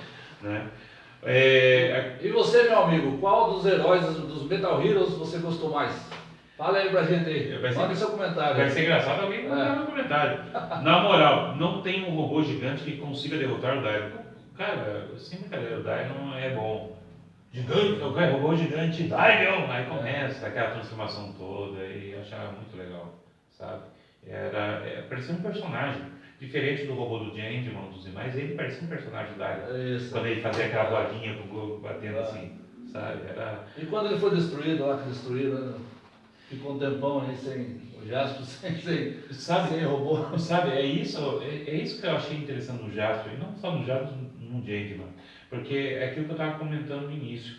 né? E você, meu amigo, qual dos heróis dos Metal Heroes você gostou mais? Fala aí pra gente aí, manda seu comentário. Vai ser engraçado alguém mandar no comentário. Na moral, não tem um robô gigante que consiga derrotar o Dairon. Cara, sem brincadeira, o Dairon é bom. Gigante, robô gigante, Dairon! Aí começa aquela transformação toda e achava muito legal, sabe? Parecia um personagem. Diferente do robô do Changeman, dos demais, ele parecia um personagem do Dylan. Isso. Quando ele fazia aquela bolinha com o Goku batendo assim, sabe? Era... E quando ele foi destruído lá, que destruíram, né? Ficou um tempão aí sem o Jasper, sem robô. Sabe, é isso que eu achei interessante no Jasper, e não só no Jasper, no Changeman, porque é aquilo que eu estava comentando no início.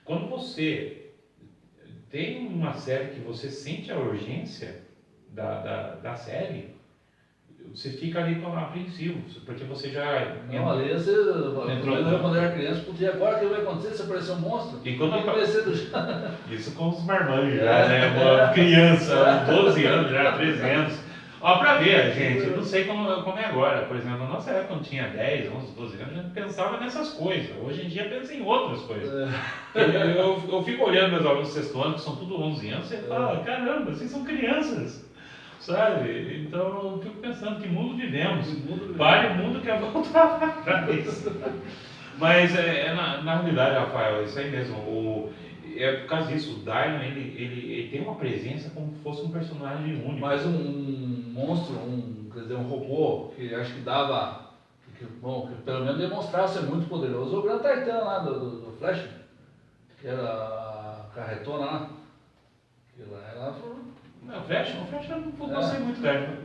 Quando você tem uma série que você sente a urgência da série, você fica ali apreensivo, porque você já... Não, ali você, quando eu era criança, podia, agora o que vai acontecer se aparecer um monstro? E quando aparecer do... Isso com os marmanjos já, né? Uma criança, 12 anos, já 13 anos. Ó, pra ver, gente, eu não sei como é agora. Por exemplo, na nossa época, quando tinha 10, 11, 12 anos, a gente pensava nessas coisas. Hoje em dia, pensa em outras coisas. Eu fico olhando meus alunos do sexto ano, que são tudo 11 anos, e falo, caramba, vocês são crianças. Sabe? Então eu fico pensando que mundo vivemos. Pare o mundo que é voltar para trás. Mas na realidade, Rafael, isso aí mesmo. É por causa disso, o Dylan ele tem uma presença como se fosse um personagem único. Mas um monstro, quer dizer, um robô que acho que dava, que pelo menos demonstrava ser muito poderoso. O Gran Titan lá do Flash, que era a carretona lá, que lá era. Não, o Flash eu não gostei muito, cara.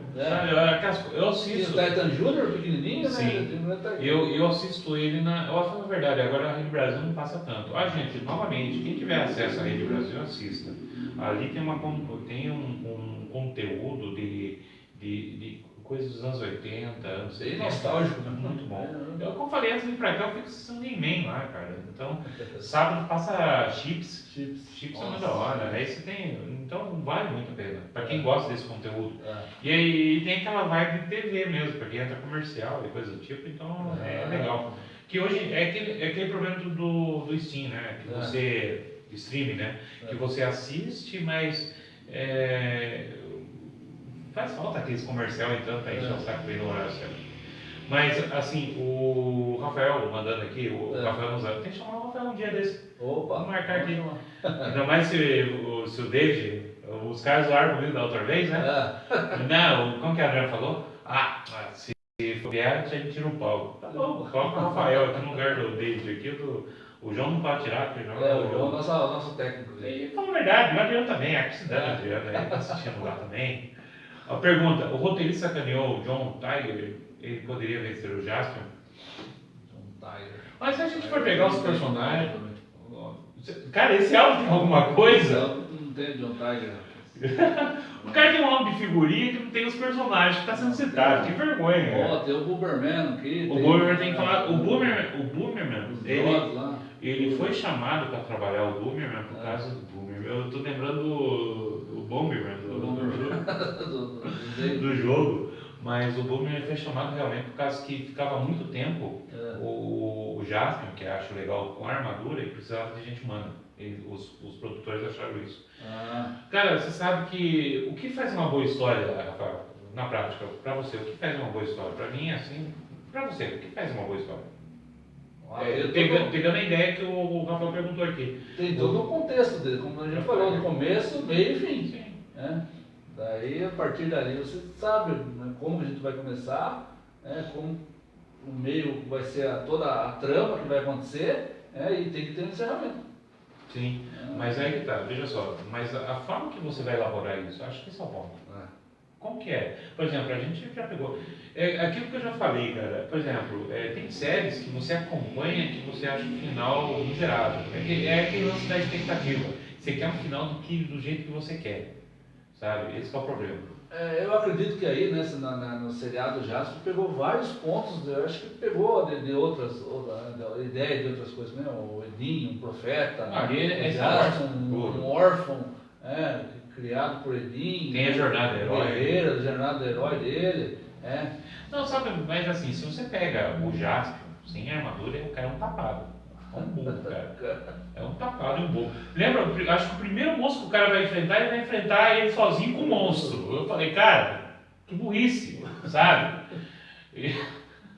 Eu assisto. E o Titan Júnior, pequenininho, sim, né? Eu assisto ele eu falo a verdade, agora a Rede Brasil não passa tanto. Gente, novamente, quem tiver acesso à Rede Brasil, assista. Ali tem um conteúdo de coisas dos anos 80, anos 70. Nostálgico, né? Muito bom. Como eu falei antes de ir pra cá, eu fico assistindo He-Man lá, cara. Então, sábado passa chips. Chips é muito da hora. Aí você tem. Então, vale muito a pena. Pra quem gosta desse conteúdo. E aí tem aquela vibe de TV mesmo, porque entra comercial e coisa do tipo, então é legal. Que hoje é aquele problema do Steam, né? Que você. Stream, né? Que você assiste, mas. Faz falta aqueles comercial entrando pra encher o saco bem no horário certo. Mas, assim, o Rafael mandando aqui, o Rafael nos tem que chamar o Rafael um dia desse. Opa! Vamos marcar aqui. Ainda mais se o David, os caras zoaram comigo da outra vez, né? Não, como que a Adriana falou? Se vier, a gente tira um pau. Tá bom, coloca o Rafael aqui no lugar do David aqui, o João não pode tirar, porque o João o João é o nosso técnico. E fala a verdade, o Adriano também, a que se dá, Adriano, ele tá assistindo lá também. A pergunta, o roteirista sacaneou o John Tiger, ele poderia vencer o Jasper? John Tiger. Mas se a gente for pegar os personagens... Cara, esse álbum tem alguma coisa? Não tem John Tiger. O cara tem um álbum de figurinha que não tem os personagens que está sendo citado, que vergonha. Tem o Boomerman aqui. O Boomerman tem que falar... O Boomerman, ele foi chamado para trabalhar o Boomerman por causa do Boomerman. Eu estou lembrando do Bomberman, do jogo, mas o Boomerman foi chamado realmente por causa que ficava muito tempo o Jasper, que eu acho legal, com a armadura, e precisava de gente humana. Os produtores acharam isso. Cara, você sabe que o que faz uma boa história, Rafael, na prática, para você, o que faz uma boa história? Para mim, assim, para você, o que faz uma boa história? Pegando a ideia que o Rafael perguntou aqui. Tem todo o contexto dele, como a gente falou, no começo, meio e fim. Sim. Daí, a partir dali, você sabe, né, como a gente vai começar, como o meio vai ser toda a trama que vai acontecer, e tem que ter um encerramento. Sim, mas aí que tá, veja só, mas a forma que você vai elaborar isso, acho que esse é o ponto. Como que é? Por exemplo, a gente já pegou. Aquilo que eu já falei, cara, por exemplo, tem séries que você acompanha que você acha o final miserável. É aquele lance da expectativa. Você quer um final do jeito que você quer. Sabe? Esse é o problema. Eu acredito que aí, no seriado Jasper, pegou vários pontos, eu acho que pegou de outras, ideia de outras coisas, né? O Edinho, um profeta, Jasper, um órfão, criado por Edinho. Tem a jornada do herói. A jornada do herói dele. Não, sabe, mas assim, se você pega o Jasper sem armadura, o cara é um tapado. É um bobo, cara. É um tapado e um bobo. Lembra, acho que o primeiro monstro que o cara vai enfrentar, ele vai enfrentar ele sozinho com o monstro. Eu falei, cara, que burrice, sabe?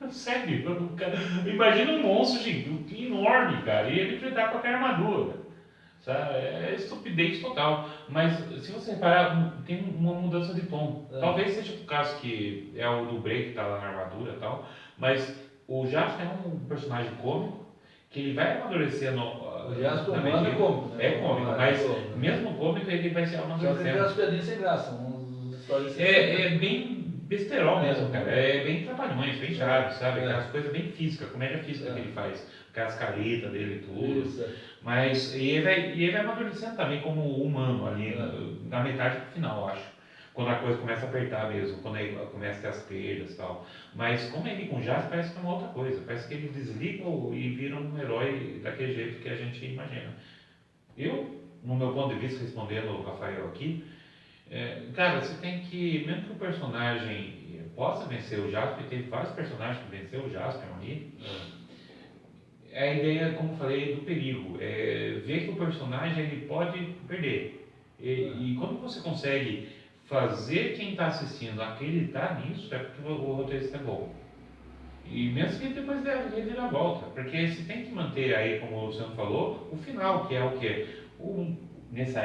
Sério, cara, imagina um monstro enorme, cara, e ele enfrentar qualquer armadura. Sabe? É estupidez total. Mas se você reparar, tem uma mudança de tom. Talvez seja por causa que é o do Bray que tá lá na armadura e tal, mas o Jasper é um personagem cômico que ele vai amadurecendo. O Jasper na humano é medida- cômico. É cômico, mas cômico. mesmo cômico ele vai se Só que ele tem amadurecendo. umas piadinhas sem graça, uns histórias sem É bem besterol mesmo, cara. É bem trapalhões, bem chato, sabe? É. Aquelas coisas bem físicas, comédia física que ele faz. Aquelas caretas dele e tudo. Isso. Mas e ele vai amadurecendo também como humano ali, na metade pro final, eu acho. Quando a coisa começa a apertar mesmo, quando ele começa a ter as perdas e tal. Mas como ele com Jasper parece que é uma outra coisa. Parece que ele desliga e vira um herói daquele jeito que a gente imagina. Eu, no meu ponto de vista, respondendo o Rafael aqui, cara, você tem que, mesmo que o personagem possa vencer o Jasper, teve vários personagens que venceram o Jasper ali. A ideia, como eu falei, do perigo. Ver que o personagem ele pode perder. E quando você consegue fazer quem está assistindo acreditar nisso, é porque o roteirista é bom. E mesmo que depois dê a volta. Porque você tem que manter aí, como o Luciano falou, o final, que é o quê? Nessa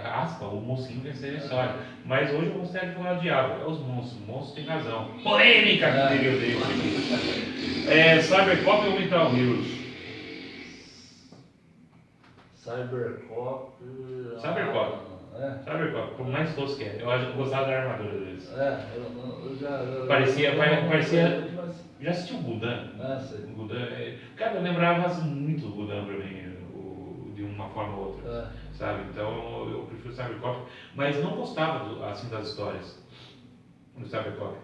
aspa, o mocinho vencer a história. Mas hoje eu vou ser advogado do diabo. É os monstros. O monstro tem razão. Polêmica que teria o dele. Cybercop ou Mental Heroes? Cybercop. Cybercop, como mais tosco que é. Eu acho que eu gostava da armadura deles. Eu já. Parecia. Mas... Já assistiu o Gundam? Sei. O Gundam, cara, eu lembrava muito do Gundam pra mim, de uma forma ou outra. Sabe? Então eu prefiro o Cybercop, mas não gostava assim das histórias do Cybercop.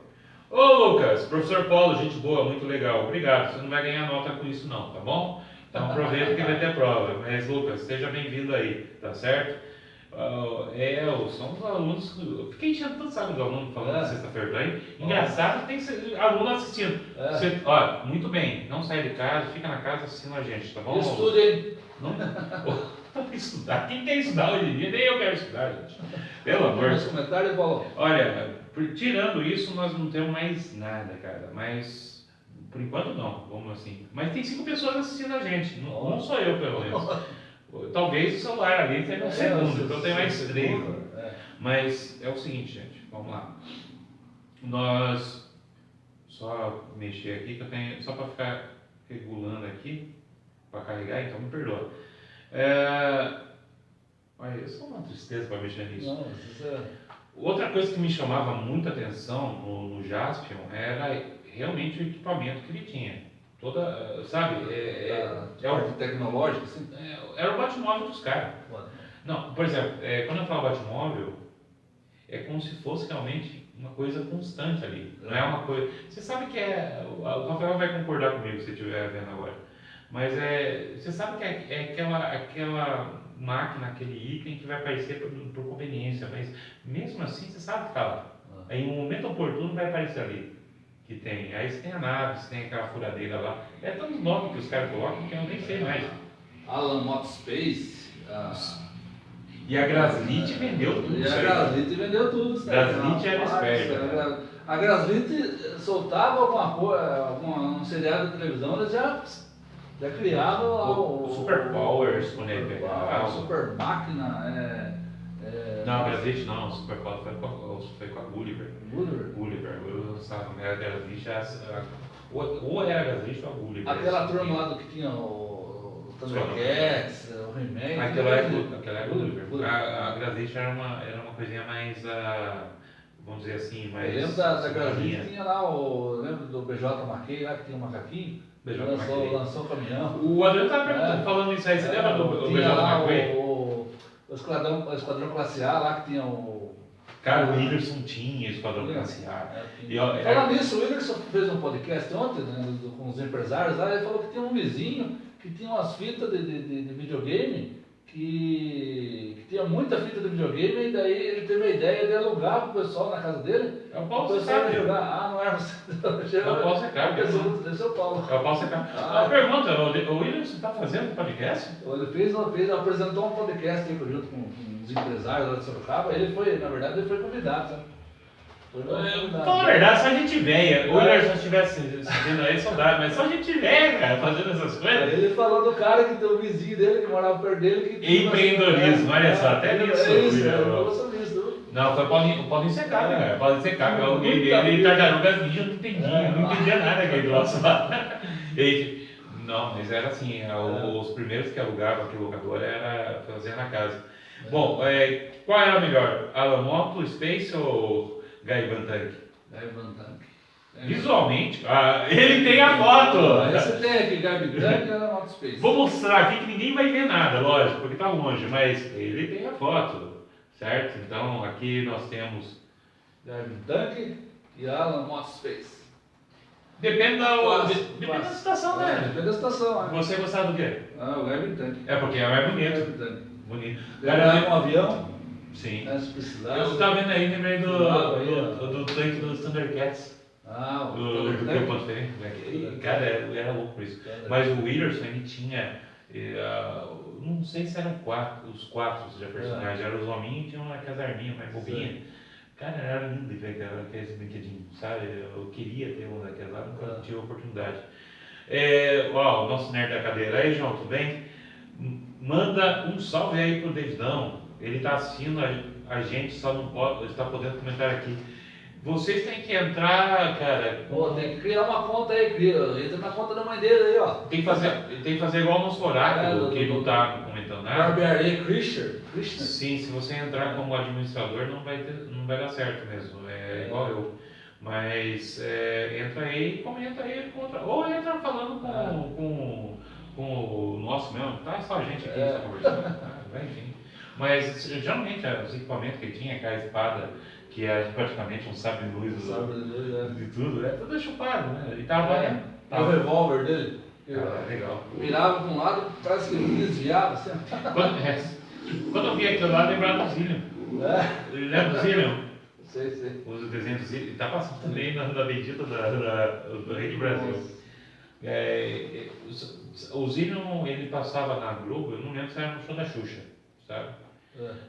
Ô Lucas, professor Paulo, gente boa, muito legal, obrigado. Você não vai ganhar nota com isso não, tá bom? Então aproveita que vai ter prova. Mas Lucas, seja bem-vindo aí, tá certo? São os alunos. Eu fiquei enchendo tanto saco dos alunos falando de sexta-feira pra aí. Engraçado tem aluno assistindo. Você, muito bem, não sai de casa, fica na casa assistindo a gente, tá bom? Estudem. Não estudar. Quem quer estudar hoje em dia? Nem eu quero estudar, gente. Pelo amor de Deus. Comentário, Paulo. Olha, tirando isso, nós não temos mais nada, cara. Mas, por enquanto, não. Vamos assim. Mas tem 5 pessoas assistindo a gente. Não sou eu, pelo menos. Talvez o celular ali tenha um segundo, então tem mais 3. Mas é o seguinte, gente. Vamos lá. Nós. Só mexer aqui, que eu tenho. Só para ficar regulando aqui, para carregar, então me perdoa. Olha, é só uma tristeza para mexer nisso. Outra coisa que me chamava muita atenção no Jaspion era realmente o equipamento que ele tinha. Toda, sabe? Parte tecnológica, assim? Era o Batmóvel dos caras. Não, por exemplo, quando eu falo Batmóvel, é como se fosse realmente uma coisa constante ali. Não é uma coisa. Você sabe que o Rafael vai concordar comigo se estiver vendo agora. Mas você sabe que é aquela máquina, aquele item que vai aparecer por conveniência, mas mesmo assim você sabe que está lá. Aí em um momento oportuno vai aparecer ali. Que tem. Aí você tem a nave, você tem aquela furadeira lá. É tantos nomes que os caras colocam que eu nem sei mais. Alan Motspace. E a Graslit vendeu tudo. E a Graslit vendeu tudo. Graslit era esperta. A Graslit soltava alguma coisa, um seriado de televisão, eles já criavam o Super Powers, quando ele pegava. O Super Máquina. Não, a Graslit não, o Super Powers foi com a Gulliver. Gulliver, eu lançava, a Graslit ou era a Graslit ou a Gulliver. Aquela turma lá do que tinha o Thundercats, o He-Man. Aquela era Gulliver. A Graslit era uma coisinha mais, vamos dizer assim, mais... Eu lembro da Graslit, tinha lá lembro do BJ Maquei lá, que tinha um macaquinho. Lançou o caminhão. O Adriano estava falando isso aí, você lembra do BJ Maquei? O Esquadrão Classe A lá que tinha o... Cara, o Whindersson tinha Esquadrão Classe A. Falando nisso, o Whindersson fez um podcast ontem, né, com os empresários lá, ele falou que tinha um vizinho que tinha umas fitas de videogame, que tinha muita fita de videogame, e daí ele teve a ideia de alugar pro pessoal na casa dele. É o Paulo Secap. Não é você. É o Paulo Secap. Esse é o Paulo. É o Paulo Secap. Pergunta, o Whindersson está fazendo podcast? Ele apresentou um podcast aí junto com os empresários lá de Sorocaba. Na verdade, ele foi convidado, sabe? Fala a verdade, só gente velha. O William, se estivesse vendo aí, saudade, mas só gente velha, cara, fazendo essas coisas. Ele falou do cara que tem o vizinho dele, que morava perto dele. Que empreendedorismo, olha só, até nisso. Ele falou sobre isso. Não, foi o Paulinho Secada, cara. Paulinho Secada, ele tartarugas ninja, não entendia nada aquele troço lá. Não, mas era assim, os primeiros que alugavam aquele locador era fazer na casa. Bom, qual era melhor? Alamoto, Space ou Gaiban Tank? Gaiban Tank. Visualmente, ele tem a foto! Você tem aqui Gaiban Tank e Alamoto Space. Vou mostrar aqui que ninguém vai ver nada, lógico, porque tá longe, mas ele tem a foto, certo? Então aqui nós temos Gaiban Tank e Alamoto Space. Depende da situação, né? Depende da situação, né? Você gostava do quê? O Gaiban Tank. É porque é mais bonito. Bonito. Ganhar um avião? Sim. Né, se precisasse. Eu tava vendo aí, lembrei do tanque dos Thundercats. Do que eu postei. Cara, era louco por isso. Mas o Wheelerson, ele tinha. Não sei se eram os quatro já personagens. Eram os hominhos e tinham aquelas arminhas mais bobinhas. Cara, era lindo de ver aqueles brinquedinhos, sabe? Eu queria ter um daquelas lá, nunca tive a oportunidade. O nosso nerd da cadeira. Aí, João, tudo bem? Manda um salve aí pro Davidão. Ele está assistindo a gente, só não pode, está podendo comentar aqui. Vocês têm que entrar, cara. Tem que criar uma conta aí, entra na conta da mãe dele aí, ó. Tem que fazer igual o nosso oráculo, que ele não está comentando nada. Barbearia Christian. Sim, se você entrar como administrador, não vai dar certo mesmo. É igual eu. Mas entra aí e comenta aí contra. Ou entra falando com o nosso mesmo, tá só a gente aqui só conversando, enfim. Mas geralmente os equipamentos que ele tinha, aquela espada, que é praticamente um sabre-luz de tudo, tudo chupado, né? E tava. O revólver dele. Legal. Virava para um lado, parece que ele desviava assim. Quando eu vi aquilo lá, lembrava do Zillion. Lembra do Zillion? Sei. Os desenhos do Zillion. Tá passando também na bendita do Rei do Brasil. O Zillion, ele passava na Globo, eu não lembro se era no show da Xuxa, sabe?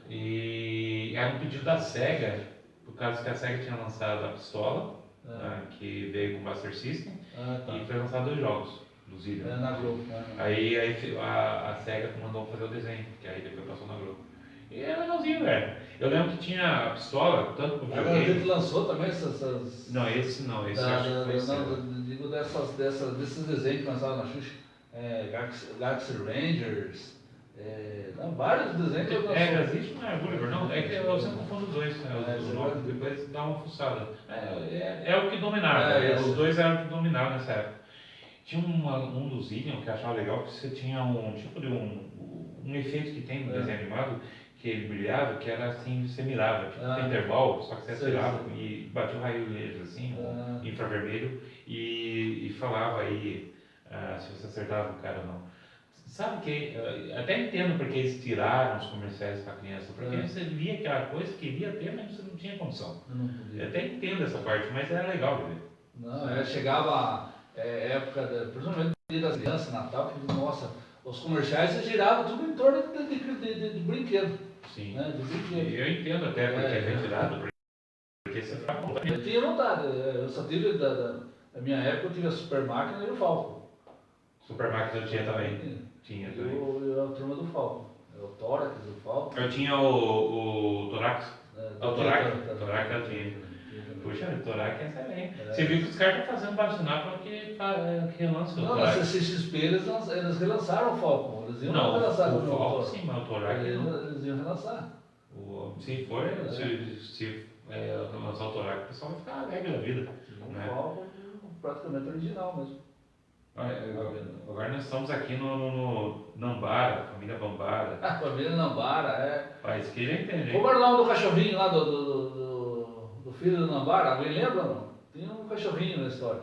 E era um pedido da SEGA, por causa que a SEGA tinha lançado a pistola, que veio com o Master System, e foi lançado 2 jogos do Zillion. Na Globo. Aí a SEGA mandou fazer o desenho, que aí depois passou na Globo. E é legalzinho, velho. Eu lembro que tinha a pistola, tanto pro videogame. A gente lançou também essas... Não, esse não, esse acho que foi esse. Digo desses desenhos que lançaram na Xuxa. Galaxy Rangers, vários desenhos que eu lançou. Existe, não é Gulliver, não? É que eu sempre confundo os dois, né? Depois dá uma fuçada. É o que dominava, os dois eram o que dominavam nessa época. Tinha um do Zillion que eu achava legal, que você tinha um tipo de um efeito que tem no desenho animado, que ele brilhava, que era assim, você mirava, tipo Pinterball, só que você atirava e batia um raio neles, assim, infravermelho, e falava aí se você acertava o cara ou não. Sabe que, até entendo porque eles tiraram os comerciais para criança, porque você via aquela coisa, queria ter, mas você não tinha condição. Eu até entendo essa parte, mas era legal ver. Não, chegava época, principalmente dia das crianças, Natal, que, nossa, os comerciais giravam tudo em torno de brinquedo. Sim, né, de brinquedo. Eu entendo até porque é retirado, porque você fica com Eu tinha vontade, eu só tive, da minha época, eu tive a Super Máquina e o Falcon. Super Máquina eu tinha também. Tinha também. Eu a turma do Falcon. O Tórax, o Falcon. Eu tinha o Torax. O Torax eu tinha. Puxa, o Torax é excelente. Você viu que os caras estão fazendo vacinar para que relance o Torax. Não, na CCXP eles relançaram o Falcon. Eles iam relançar o Falcon, sim, mas o Torax eles iam relançar. Se for, se relançar o Torax, o pessoal vai ficar alegre da vida. O Falcon praticamente original mesmo. Agora nós estamos aqui no Nambara, família Bambara. A família Nambara, Mas que já entende. Como era o nome do cachorrinho lá do filho do Nambara? Alguém lembra ou não? Tinha um cachorrinho na história.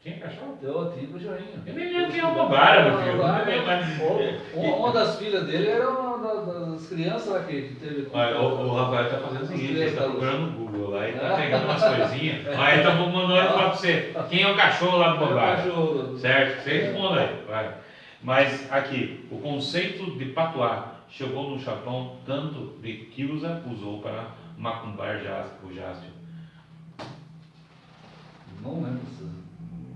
Tinha cachorro? Tinha um cachorrinho. Eu nem lembro quem é o Bambara, meu filho. Uma das filhas dele era uma das crianças lá que teve. Olha, o Rafael está fazendo o seguinte, ele está procurando no Google lá, ele está pegando umas coisinhas. Aí então vou mandar ele falar para você. Quem é o cachorro lá do Bambara? Certo? Você responda aí. Vai. Mas aqui, o conceito de patuá chegou no Japão tanto de que usou para macumbar o jáspio. Não lembro se...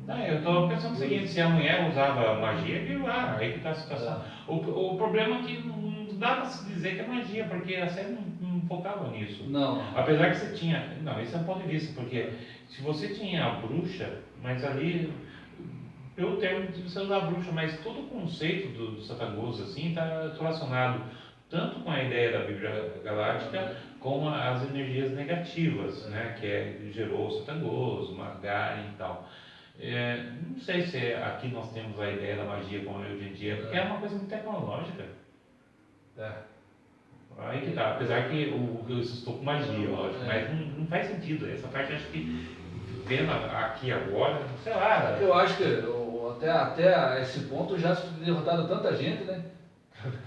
Não, eu estou pensando o seguinte, se a mulher usava magia, viu lá, aí que está a situação. O problema é que não dá para se dizer que é magia, porque a série não focava nisso. Não. Apesar que você tinha, não, esse é um ponto de vista, porque se você tinha a bruxa, mas ali, pelo termo de você usar a bruxa, mas todo o conceito do Satangoso, assim, está relacionado tanto com a ideia da Bíblia Galáctica, como as energias negativas, né, que gerou o Satangoso, Magaren e tal. Não sei se aqui nós temos a ideia da magia como é hoje em dia, porque é uma coisa muito tecnológica. Aí que tá, apesar que eu estou com magia, lógico, mas não faz sentido. Essa parte acho que vendo aqui agora, sei lá. Eu acho que até esse ponto já derrotaram tanta gente, né?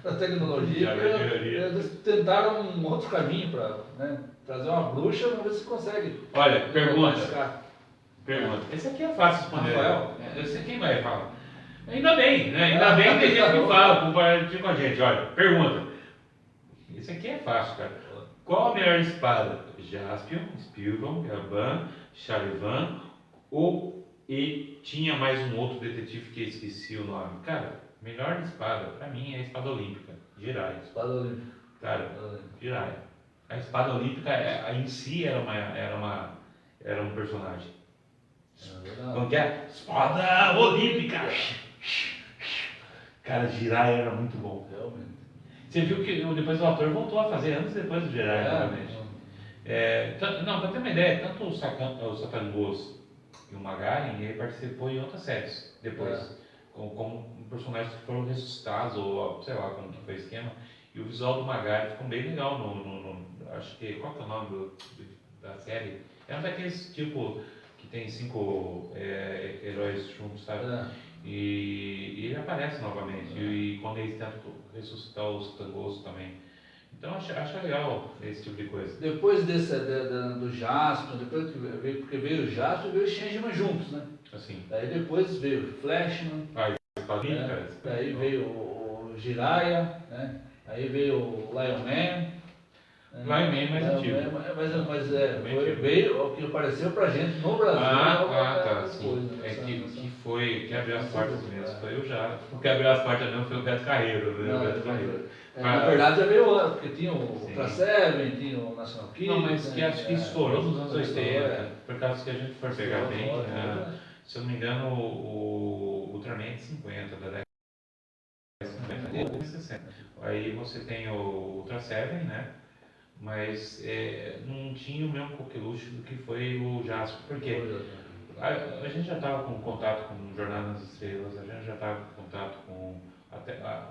A tecnologia, eles tentaram um outro caminho para, né, trazer uma bruxa, vamos ver se consegue. Olha, pergunta. Esse aqui é fácil responder. Rafael? Esse aqui vai falar. Ainda bem, né? Ainda bem que tem gente que fala, compartilha com a gente. Olha, pergunta. Esse aqui é fácil, cara. Qual a melhor espada? Jaspion, Spilvan, Gaban, Charivan e tinha mais um outro detetive que eu esqueci o nome. Cara, melhor espada, pra mim, é a espada olímpica, Jiraiya. Espada olímpica. Cara, Jiraiya. A espada olímpica em si era um personagem. Como que é? Espada olímpica! Cara, Jiraiya era muito bom. Realmente. Você viu que depois o ator voltou a fazer, anos depois do Jiraiya, novamente. Não, pra ter uma ideia, tanto o Satangos e o Magaren, ele participou em outras séries depois, como personagens que foram ressuscitados, ou sei lá como que foi o esquema. E o visual do Magaren ficou bem legal acho que, qual que é o nome da série? É um daqueles tipo que tem 5 heróis juntos, sabe? E ele aparece novamente, e quando eles tentam ressuscitar o Satangos também. Então acho legal esse tipo de coisa. Depois do Jaspion, porque veio o Jaspion e veio o Changeman juntos, né? Assim. Daí depois veio o Flashman, daí veio o Jiraiya, né? Aí veio o Lion Man. Lion Man é mais antigo. Veio o que apareceu pra gente no Brasil. Tá, sim. Que abriu as portas mesmo. Foi o já. O que abriu as portas mesmo foi o Beto Carreiro, né? Na verdade já veio antes, porque tinha o Ultra Seven, tinha o National Kid. Não, mas que acho que estourou nos anos 80, por causa que a gente for pegar bem, se eu não me engano, o Ultraman 50, da década de 60. Aí você tem o Ultra Seven, né? Mas não tinha o mesmo coqueluche do que foi o Jasper, porque a gente já estava com contato com Jornada nas Estrelas, a gente já estava com contato com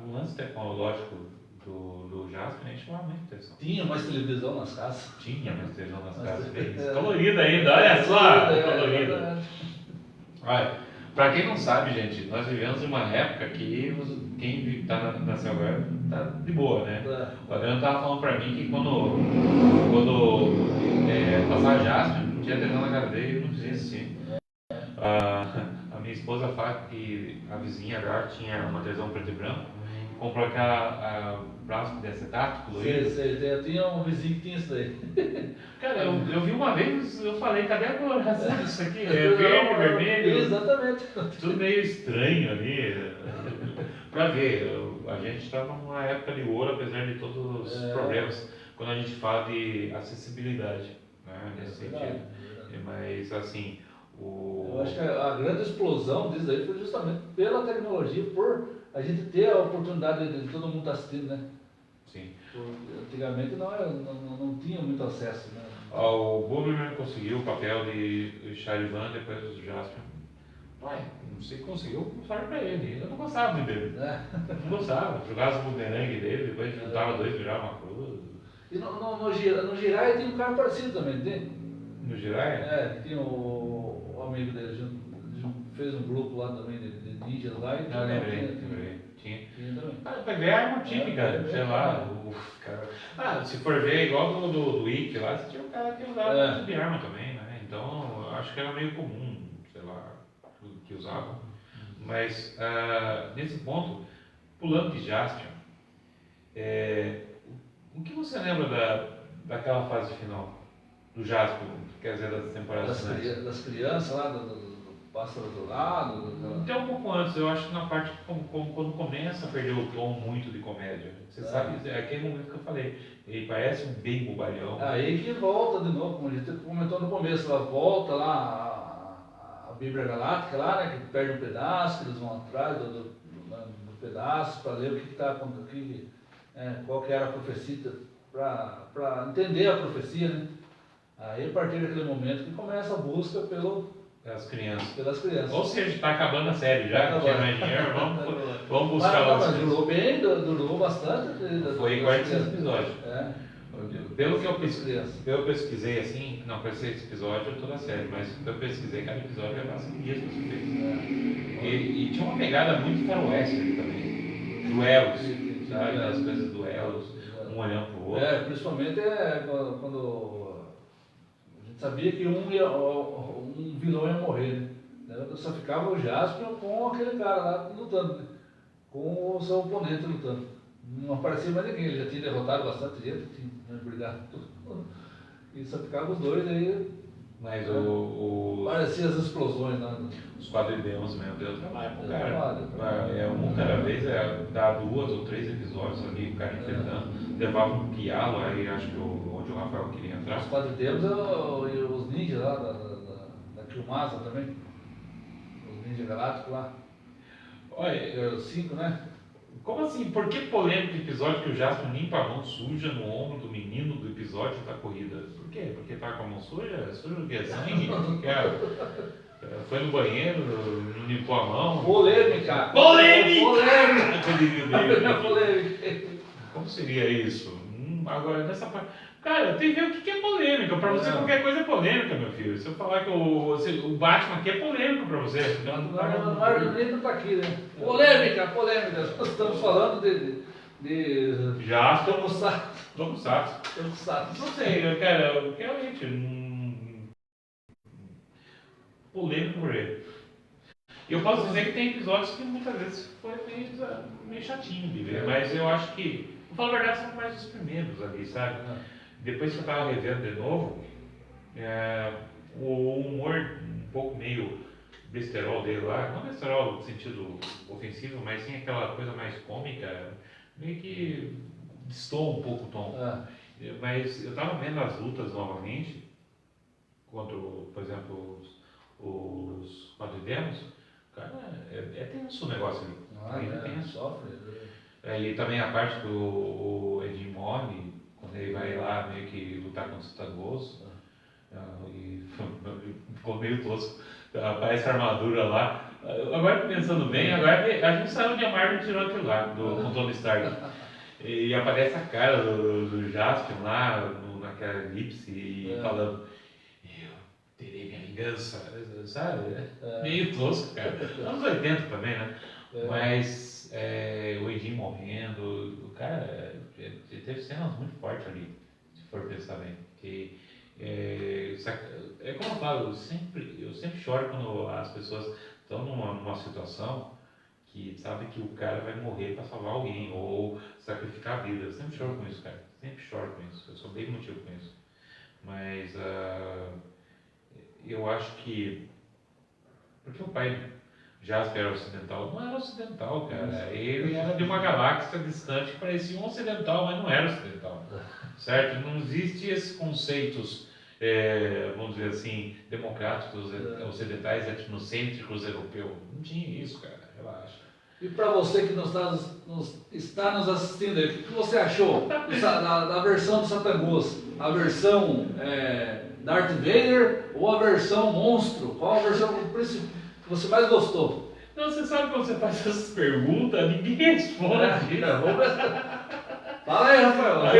o lance tecnológico do Jasper, a gente chamava muita atenção. Tinha mais televisão nas casas. Tinha mais televisão nas casas, colorida ainda, olha só, colorida. Olha, pra quem não sabe, gente, nós vivemos em uma época que quem tá na Celgar tá de boa, né? O Adriano tava falando pra mim que quando passava Jasper, não tinha televisão na casa dele, não dizia assim. A minha esposa fala que a vizinha agora tinha uma televisão preto e branco, comprou aquela braço de acetato colorido. Eu tinha um vizinho que tinha isso daí. Cara, eu vi uma vez, eu falei, cadê a coloração disso aqui? É verde, vermelho. Exatamente. Tudo meio estranho ali. Pra ver, a gente estava numa época de ouro, apesar de todos os problemas, quando a gente fala de acessibilidade, né, nesse sentido. Mas assim, eu acho que a grande explosão disso aí foi justamente pela tecnologia, por a gente ter a oportunidade de todo mundo estar assistindo, né? Sim. Antigamente não tinha muito acesso, né? O Buberman conseguiu o papel de Charivan depois do Jasper. Ué, não sei, conseguiu sorte pra ele. Eu não gostava muito dele. Não gostava. Jogava o bumerangue dele, depois juntava dois, virava uma cruz. E no Jiraiya tem um cara parecido também, não tem? No Jiraiya? Tinha o amigo dele, fez um grupo lá também de ninjas lá. Não, lembrei. Tinha também. Vai ver a arma típica, sei lá. Se for ver igual do Wiki lá, você tinha um cara que usava tipo de arma também, né? Então, eu acho que era meio comum, sei lá, que usavam. Mas, nesse ponto, pulando de Jaspion, o que você lembra daquela fase final? Do Jasper, quer dizer, das temporadas antes. Das crianças lá, do Pássaro do Lado. Até um pouco antes, eu acho que na parte quando começa a perder o tom muito de comédia. Você sabe, é aquele momento que eu falei, ele parece um bem bobalhão. Aí que volta de novo, como a gente comentou no começo, ela volta lá a Bíblia Galáctica lá, né, que perde um pedaço, que eles vão atrás do pedaço para ler o que está acontecendo, qual que era a profecia, para entender a profecia, né? Aí a partir daquele momento que começa a busca Pelas crianças. pelas crianças. Ou seja, está acabando a série já, não tinha mais dinheiro, vamos buscar Mas durou bem, durou bastante. Foi 46 episódios. Pelo que eu pesquisei. pesquisei assim, não, para esse episódio toda a série, mas eu pesquisei, cada episódio era 5 dias para ser feito. E tinha uma pegada muito faroeste ali também. Duelos, sabe? As coisas duelos, um olhando pro outro. Principalmente quando a gente sabia que um vilão ia morrer, né? Só ficava o Jasper com aquele cara lá lutando, né? Com o seu oponente lutando. Não aparecia mais ninguém, ele já tinha derrotado bastante gente, tinha brigado tudo. E só ficava os dois aí. Mas parecia as explosões lá. Os quadridemos mesmo, deu trabalho pro cara. Trabalho. Um cada vez, dá 2 ou 3 episódios ali, o cara enfrentando, levava um pialo, aí acho que onde o Rafael queria entrar. Os quadridemos e os ninjas lá da Kilmasa também. Os ninjas galácticos lá. Olha, Os 5, né? como assim? Por que polêmico episódio que o Jasper limpa a mão suja no ombro do menino do episódio da corrida? Por quê? Porque tá com a mão suja? Suja o que? Sangue? Cara, foi no banheiro, não limpou a mão? Polêmica! Polêmica! Como seria isso? Agora, nessa parte... Cara, tem que ver o que é polêmica. Pra você, qualquer coisa é polêmica, meu filho. Se eu falar que o Batman aqui é polêmico pra você. Não argumento tá aqui, né? Polêmica! Estamos falando de Já Tokusatsu. Não sei, cara, realmente. Polêmico por ele. Eu posso dizer que tem episódios que muitas vezes foi meio chatinho de ver, mas eu acho que, vou falar a verdade, são mais os primeiros ali, sabe? Depois que eu estava revendo de novo, o humor um pouco meio besterol dele lá, não besterol no sentido ofensivo, mas sim aquela coisa mais cômica, meio que destoa um pouco o tom. Mas eu estava vendo as lutas novamente, contra, por exemplo, os quadridemos, cara, é tenso o negócio ali. É tenso. Sofre. E também a parte do o Eddie morre, quando ele vai lá meio que lutar contra os Tangos, e ficou meio tosco. Aparece a armadura lá. Agora pensando bem, agora a gente sabe onde a Marvel tirou aquilo lá, com Tony Stark. E aparece a cara do Jasper lá, naquela elipse, e falando, eu terei minha vingança, sabe? Meio tosco, cara. Anos 80 também, né? Mas o Edinho morrendo, o cara teve cenas muito fortes ali, se for pensar bem. Que, como eu falo, eu sempre choro quando as pessoas estão numa situação que sabe que o cara vai morrer para salvar alguém ou sacrificar a vida. Eu sempre choro com isso, cara. Sempre choro com isso. Eu sou bem emotivo com isso. Mas eu acho que porque o pai Jasper era ocidental, não era ocidental, cara. Ele era de uma galáxia distante que parecia um ocidental, mas não era ocidental. Certo? Não existem esses conceitos, vamos dizer assim, democráticos, ocidentais, etnocêntricos, europeus. Não tinha isso, cara. Relaxa. E para você que está nos assistindo aí, o que você achou da versão do Satangos? A versão Darth Vader ou a versão monstro? Qual a versão que você mais gostou? Não, você sabe quando você faz essas perguntas, ninguém responde. Fala aí, Rafael.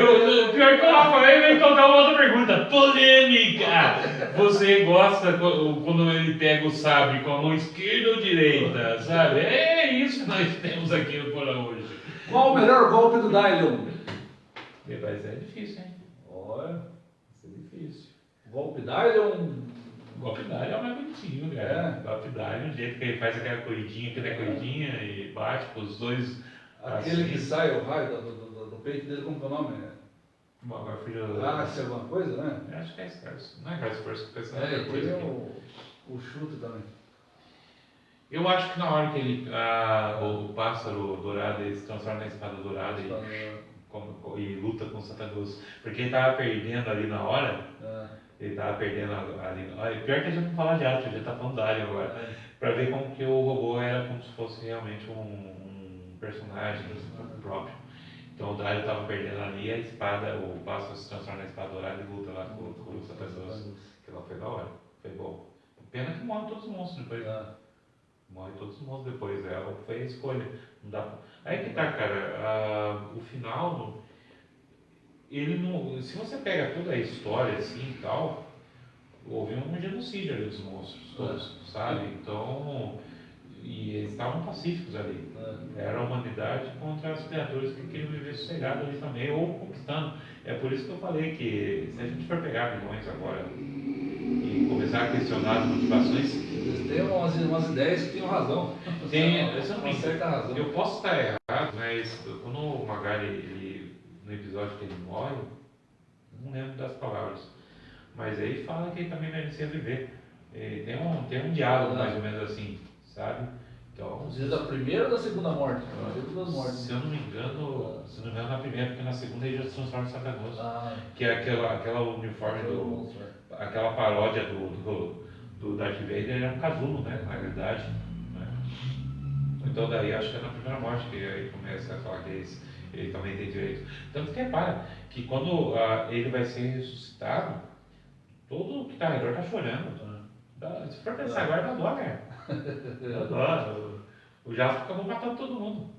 Pior que o Rafael vem tocar uma outra pergunta. Polêmica! Você gosta quando ele pega o sabre com a mão esquerda ou direita, sabe? É isso que nós temos aqui por hoje. Qual o melhor golpe do Dylion? Mas é difícil, hein? Olha. Vai ser difícil. Golpe Dylion? O golpe Dylion é o mais bonitinho, cara. O golpe Dylion, o jeito que ele faz aquela corridinha e bate com os dois. Aquele que sai o raio do peito dele, como que é o nome? Agora filho... Garça alguma coisa, né? Eu acho que é Scarce. Não é Garça que pensa É, outra coisa tem aqui. o chute também. Eu acho que na hora que ele, o pássaro dourado ele se transforma na espada dourada e luta com o Satangos, porque ele tava perdendo ali na hora, ele tava perdendo ali. Olha, pior que a gente não fala de Astro, a gente tá falando da área agora, pra ver como que o robô era como se fosse realmente um personagem próprio. Então o Dario tava perdendo ali e a espada, o pássaro se transforma na espada dourada e luta lá com o Satangos, que lá foi da hora, foi bom. Pena que morre todos os monstros depois. Morre todos os monstros depois, foi a escolha. Não dá pra... Aí que tá, cara, o final, ele não. Se você pega toda a história assim e tal, houve um genocídio ali dos monstros todos, sabe? Então. E eles estavam pacíficos ali. Era a humanidade contra as criaturas que queriam viver sossegado ali também, ou conquistando. É por isso que eu falei que se a gente for pegar vilões agora e começar a questionar as motivações. Eles têm umas ideias que tinham razão. Tem, uma certa razão. Eu posso estar errado, mas quando o Magari, no episódio que ele morre, não lembro das palavras, mas aí fala que ele também merecia viver. Tem um diálogo mais ou menos assim, sabe? Então, às vezes a primeira ou da segunda morte? Se eu não me engano, na primeira, porque na segunda ele já se transforma em Satangos. Que é aquela uniforme aquela paródia do Darth Vader era um casulo, né? Na verdade. Né? Então daí acho que é na primeira morte que aí começa a falar que ele também tem direito. Tanto que repara que quando ele vai ser ressuscitado, todo que está ao redor está chorando. Se for pensar agora, dá dó, né? Dá dó. O Jasper acabou matando todo mundo.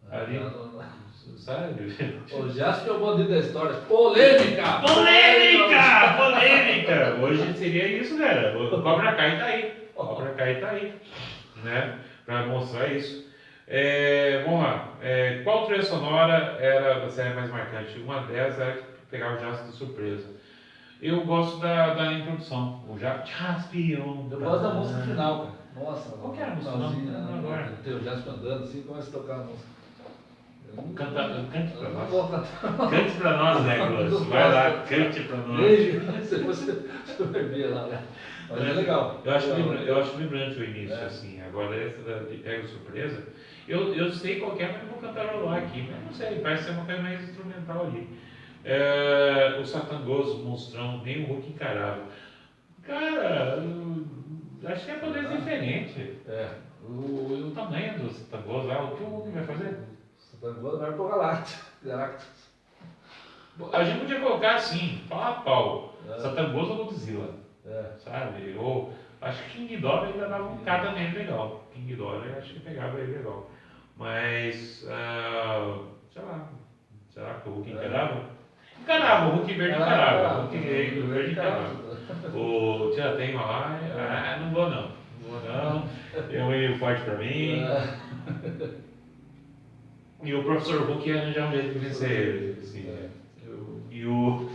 Ali. Sabe? O Jasper é o bandido da história. Polêmica! Polêmica! Hoje seria isso, galera. O Cobra Kai tá aí. O Cobra Kai tá aí. Né? Pra mostrar isso. Vamos lá. Qual trilha sonora era a série mais marcante? Uma delas era pegar o Jasper de surpresa. Eu gosto da introdução. O Jaspion. Eu gosto da música final, cara. Nossa, qual que era a música? Agora. Tem o Jasper andando assim e começa a tocar a música. Cante pra nós. Vou cantar. Cante pra nós, né, Gloss? Vai lá, cante pra nós. Beijo. Você vai ver lá, né? Mas é legal. Eu acho vibrante o início, assim. Agora essa de pega surpresa. Eu sei qual é, mas não vou cantarolar aqui. Mas não sei, parece ser uma coisa mais instrumental ali. O Satangos, o monstrão, nem o Hulk encarava. Cara, acho que é poder diferente. O tamanho do Satangos lá, o que o Hulk vai fazer? Satangos vai pro Galactus. A gente podia colocar assim, pau a pau. Satangos ou Godzilla. Sabe? Ou acho que King Ghidorah ainda dava um cada nele legal. King Ghidorah eu acho que pegava ele legal. Mas, sei lá. Será que o Hulk encarava? Encarava, o Hulk verde encarava. O Hulk verde encarava. O Tiratema lá, não vou não. É um meio forte pra mim. E o professor Hulk ia arranjar um jeito de vencer ele. Assim, e o.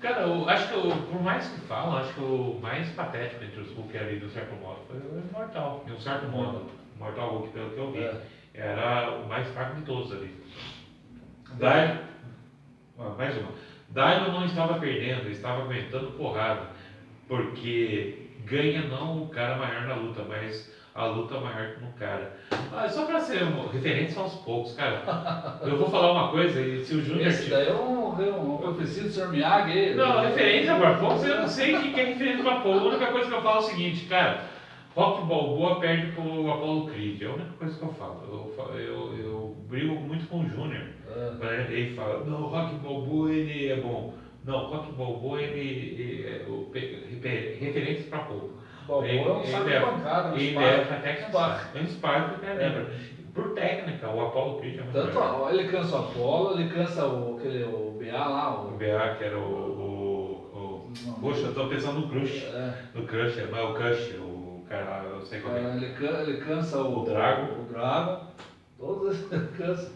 Cara, acho que por mais que falam, acho que o mais patético entre os Hulk ali, de um certo modo, foi o Imortal. De um certo modo, o Mortal Hulk, pelo que eu vi, era o mais fraco de todos ali. Mais uma. Dino não estava perdendo, estava aguentando porrada, porque ganha não o cara maior na luta, mas a luta maior no cara. Só para ser referência aos poucos, cara. Eu vou falar uma coisa, e se o Júnior... Esse daí eu preciso do Sr. Miyagi. Não, referência para poucos, eu não sei o que é referência para poucos. A única coisa que eu falo é o seguinte, cara, Rock Balboa perde pro Apollo Creed, é a única coisa que eu falo. Eu brigo muito com o Júnior. Ele fala, não, o Rock Balboa ele é bom. Não, o Rock Balboa ele é referência para pouco. Balboa é um saco de pancada, ele é até um Spark que até lembra. Por técnica, o Apollo Creed é muito melhor. Ele cansa o Apollo, ele cansa o BA lá. O BA que era Poxa, eu tô pensando no Crush. No Crush, mas o Crush, o cara, eu sei qual é. Ele cansa o Drago. Todos eles cansam.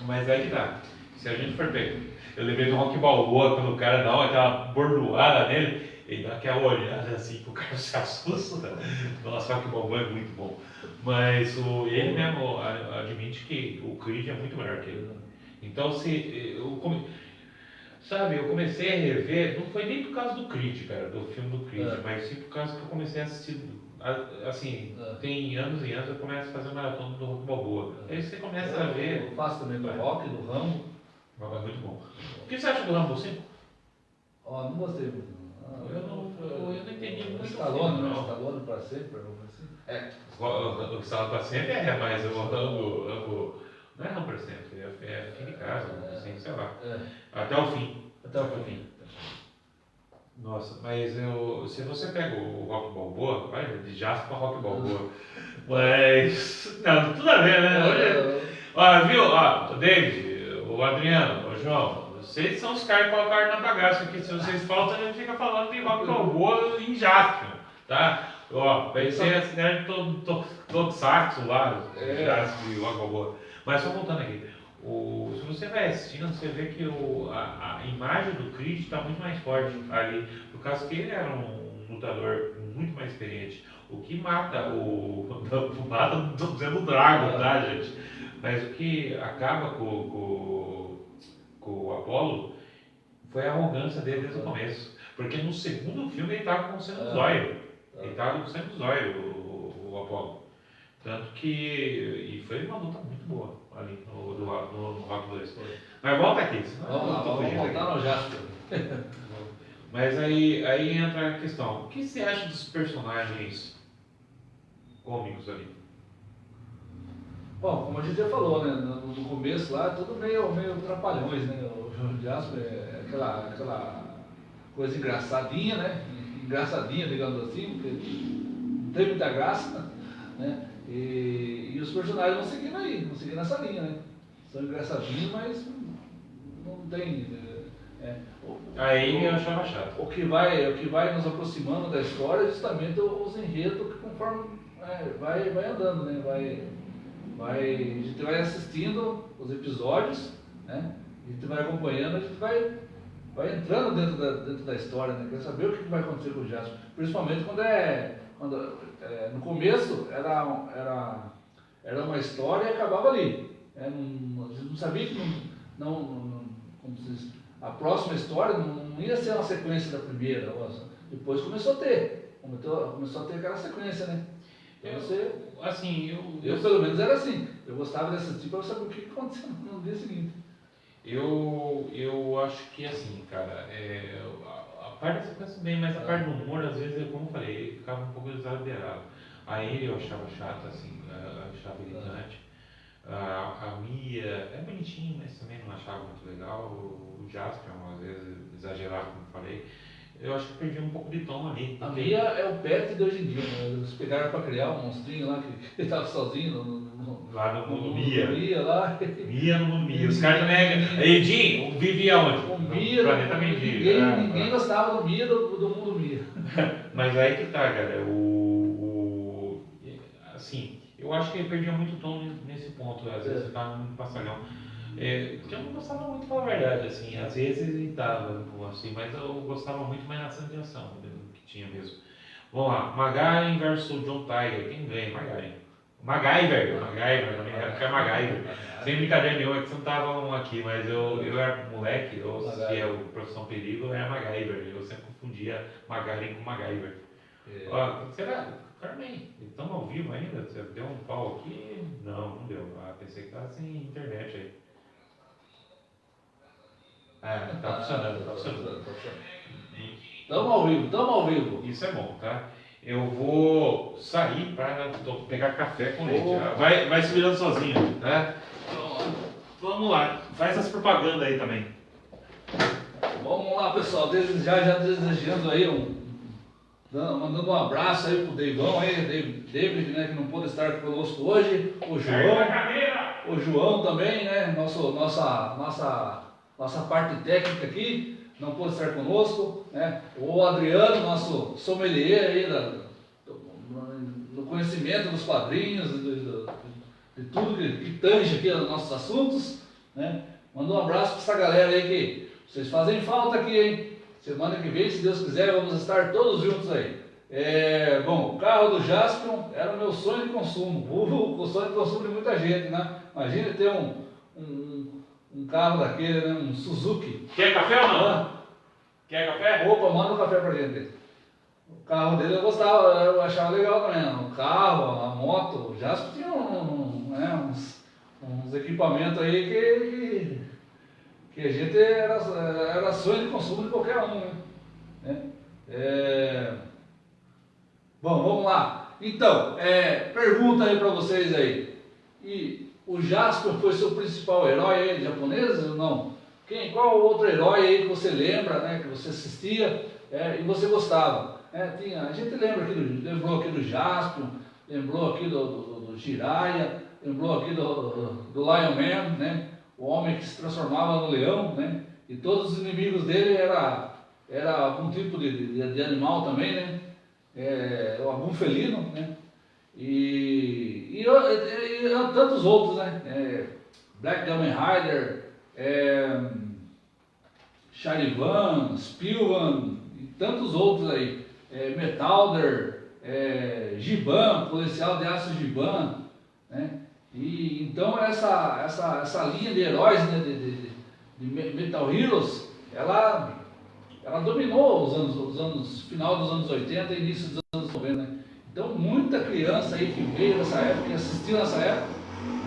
Mas aí que tá. Se a gente for ver, eu lembrei do Rock Balboa, quando o cara dá aquela bordoada nele, ele dá aquela olhada assim que o cara se assusta. Nossa, o Rock Balboa é muito bom. Mas ele mesmo admite que o Creed é muito melhor que ele. Então, se sabe, eu comecei a rever, não foi nem por causa do Creed, cara, do filme do Creed, mas sim por causa que eu comecei a assistir, assim, tem anos e anos eu começo a fazer maratona do Rock Balboa. Aí você começa a ver. Eu faço também do Rock, do Rambo. É muito bom. O que você acha do Rambo 5? Ó, não gostei muito. Eu não entendi muito. Stallone, né? Stallone pra sempre, assim. O Stallone pra sempre mas o Rambo não é Rambo pra sempre, é fim de casa, assim, sei lá. Até o fim. Até o fim. Nossa, mas se você pega o Rock Balboa, vai de Jasper pra Rock Balboa. Mas. Não, tudo a ver, né? Olha, viu? Ó, o David, o Adriano, o João, vocês são os caras que colocaram na bagaça aqui. Se vocês faltam, a gente fica falando de Rock Balboa em Jasper, tá? Ó, vai ser a cidade todo saxo lá, Jasper e Rock Balboa. Mas só voltando aqui. Se você vai assistindo, você vê que a imagem do Creed está muito mais forte ali, por causa que ele era um lutador muito mais experiente. O que mata mata, não estou dizendo o Drago, tá, gente? Mas o que acaba com o Apollo foi a arrogância dele desde o começo. Porque no segundo filme ele estava com o sangue do zóio. Ele estava com o sangue do zóio, o Apollo. Tanto que. E foi uma luta muito boa ali no Rock 2. Mas volta aqui. Vamos voltar no Jasper. Mas aí entra a questão. O que você acha dos personagens cômicos ali? Bom, como a gente já falou, né? No começo lá, tudo meio trapalhões, né? O Jasper é aquela coisa engraçadinha, né? Engraçadinha, digamos assim, porque não tem muita graça, né? E os personagens vão seguindo essa linha, né? São engraçadinhos, mas não tem. Aí eu achava chato. O que vai nos aproximando da história é justamente os enredos que conforme vai andando, né? A gente vai assistindo os episódios, né? A gente vai acompanhando, a gente vai entrando dentro da história, né? Quer saber o que vai acontecer com o Jasper, principalmente quando no começo era uma história e acabava ali. A gente não sabia que como se diz, a próxima história não ia ser uma sequência da primeira. Depois começou a ter aquela sequência, né? Eu pelo menos era assim. Eu gostava de assistir para saber o que aconteceu no dia seguinte. Eu acho que assim, cara, a parte da sequência bem, mas a parte do humor, às vezes, como eu falei, ele ficava um pouco exagerado. A ele eu achava chato, assim, achava irritante. A Mia é bonitinho, mas também não achava muito legal. O Jasper, às vezes, exagerado, como eu falei. Eu acho que perdi um pouco de tom ali. A Mia é o pet de hoje em dia, né? Eles pegaram para criar um monstrinho lá que estava sozinho lá no mundo Mia. Mia no mundo Mia. Os caras também. Edinho, vivia onde? O Mia. No planeta Mendigo. Ninguém gostava do Mia, do mundo Mia. Mas aí que tá, cara. Assim, eu acho que ele perdia muito tom nesse ponto. Às vezes ficava muito passalhão. Porque eu não gostava muito, pra falar a verdade, assim, às vezes irritava, assim, mas eu gostava muito mais na cena de ação que tinha mesmo. Vamos lá, MacGyver versus John Tiger, quem ganha? MacGyver, na minha época é MacGyver. Sem brincadeira nenhuma, é que vocês não estavam aqui, mas eu era moleque, eu assistia o Profissão Perigo, eu era MacGyver, eu sempre confundia MacGyver com MacGyver. Ó, será? Carmen, estamos ao vivo ainda? Você deu um pau aqui? Não deu, pensei que estava sem internet aí. Tá funcionando. Estamos ao vivo. Isso é bom, tá? Eu vou sair para pegar café com leite. Vai se virando sozinho, tá? Então, vamos lá, faz as propagandas aí também. Vamos lá, pessoal, já desejando aí mandando um abraço aí pro Deivão aí, David, né, que não pôde estar conosco hoje, o João também, né, nossa parte técnica aqui, não pôde estar conosco, né? O Adriano, nosso sommelier aí no conhecimento dos quadrinhos, de tudo que tange aqui os nossos assuntos, né? Manda um abraço para essa galera aí que vocês fazem falta aqui, hein? Semana que vem, se Deus quiser, vamos estar todos juntos aí. Bom, o carro do Jaspion era o meu sonho de consumo, o sonho de consumo de muita gente, né? Imagina ter um um carro daquele, né? Um Suzuki. Quer café ou não? Quer café? Opa, manda um café pra gente. O carro dele eu gostava, eu achava legal também. O carro, a moto, o Jasper tinha uns equipamentos aí que a gente era sonho de consumo de qualquer um, né? Bom, vamos lá. Então, pergunta aí pra vocês aí. E o Jasper foi seu principal herói aí, japonês ou não? Qual outro herói aí que você lembra, né? Que você assistia e você gostava? A gente lembrou aqui do Jasper, lembrou aqui do Jiraiya, lembrou aqui do Lion Man, né? O homem que se transformava no leão, né? E todos os inimigos dele era algum tipo de animal também, né? Algum felino, né? E tantos outros, né? Black Kamen Rider, Charivan, Spillman e tantos outros aí. Metalder, Giban, policial de aço Giban, né? E então essa linha de heróis, né, de Metal Heroes, ela dominou os anos final dos anos 80 e início dos anos 90, né? Então muita criança aí que veio nessa época, que assistiu nessa época,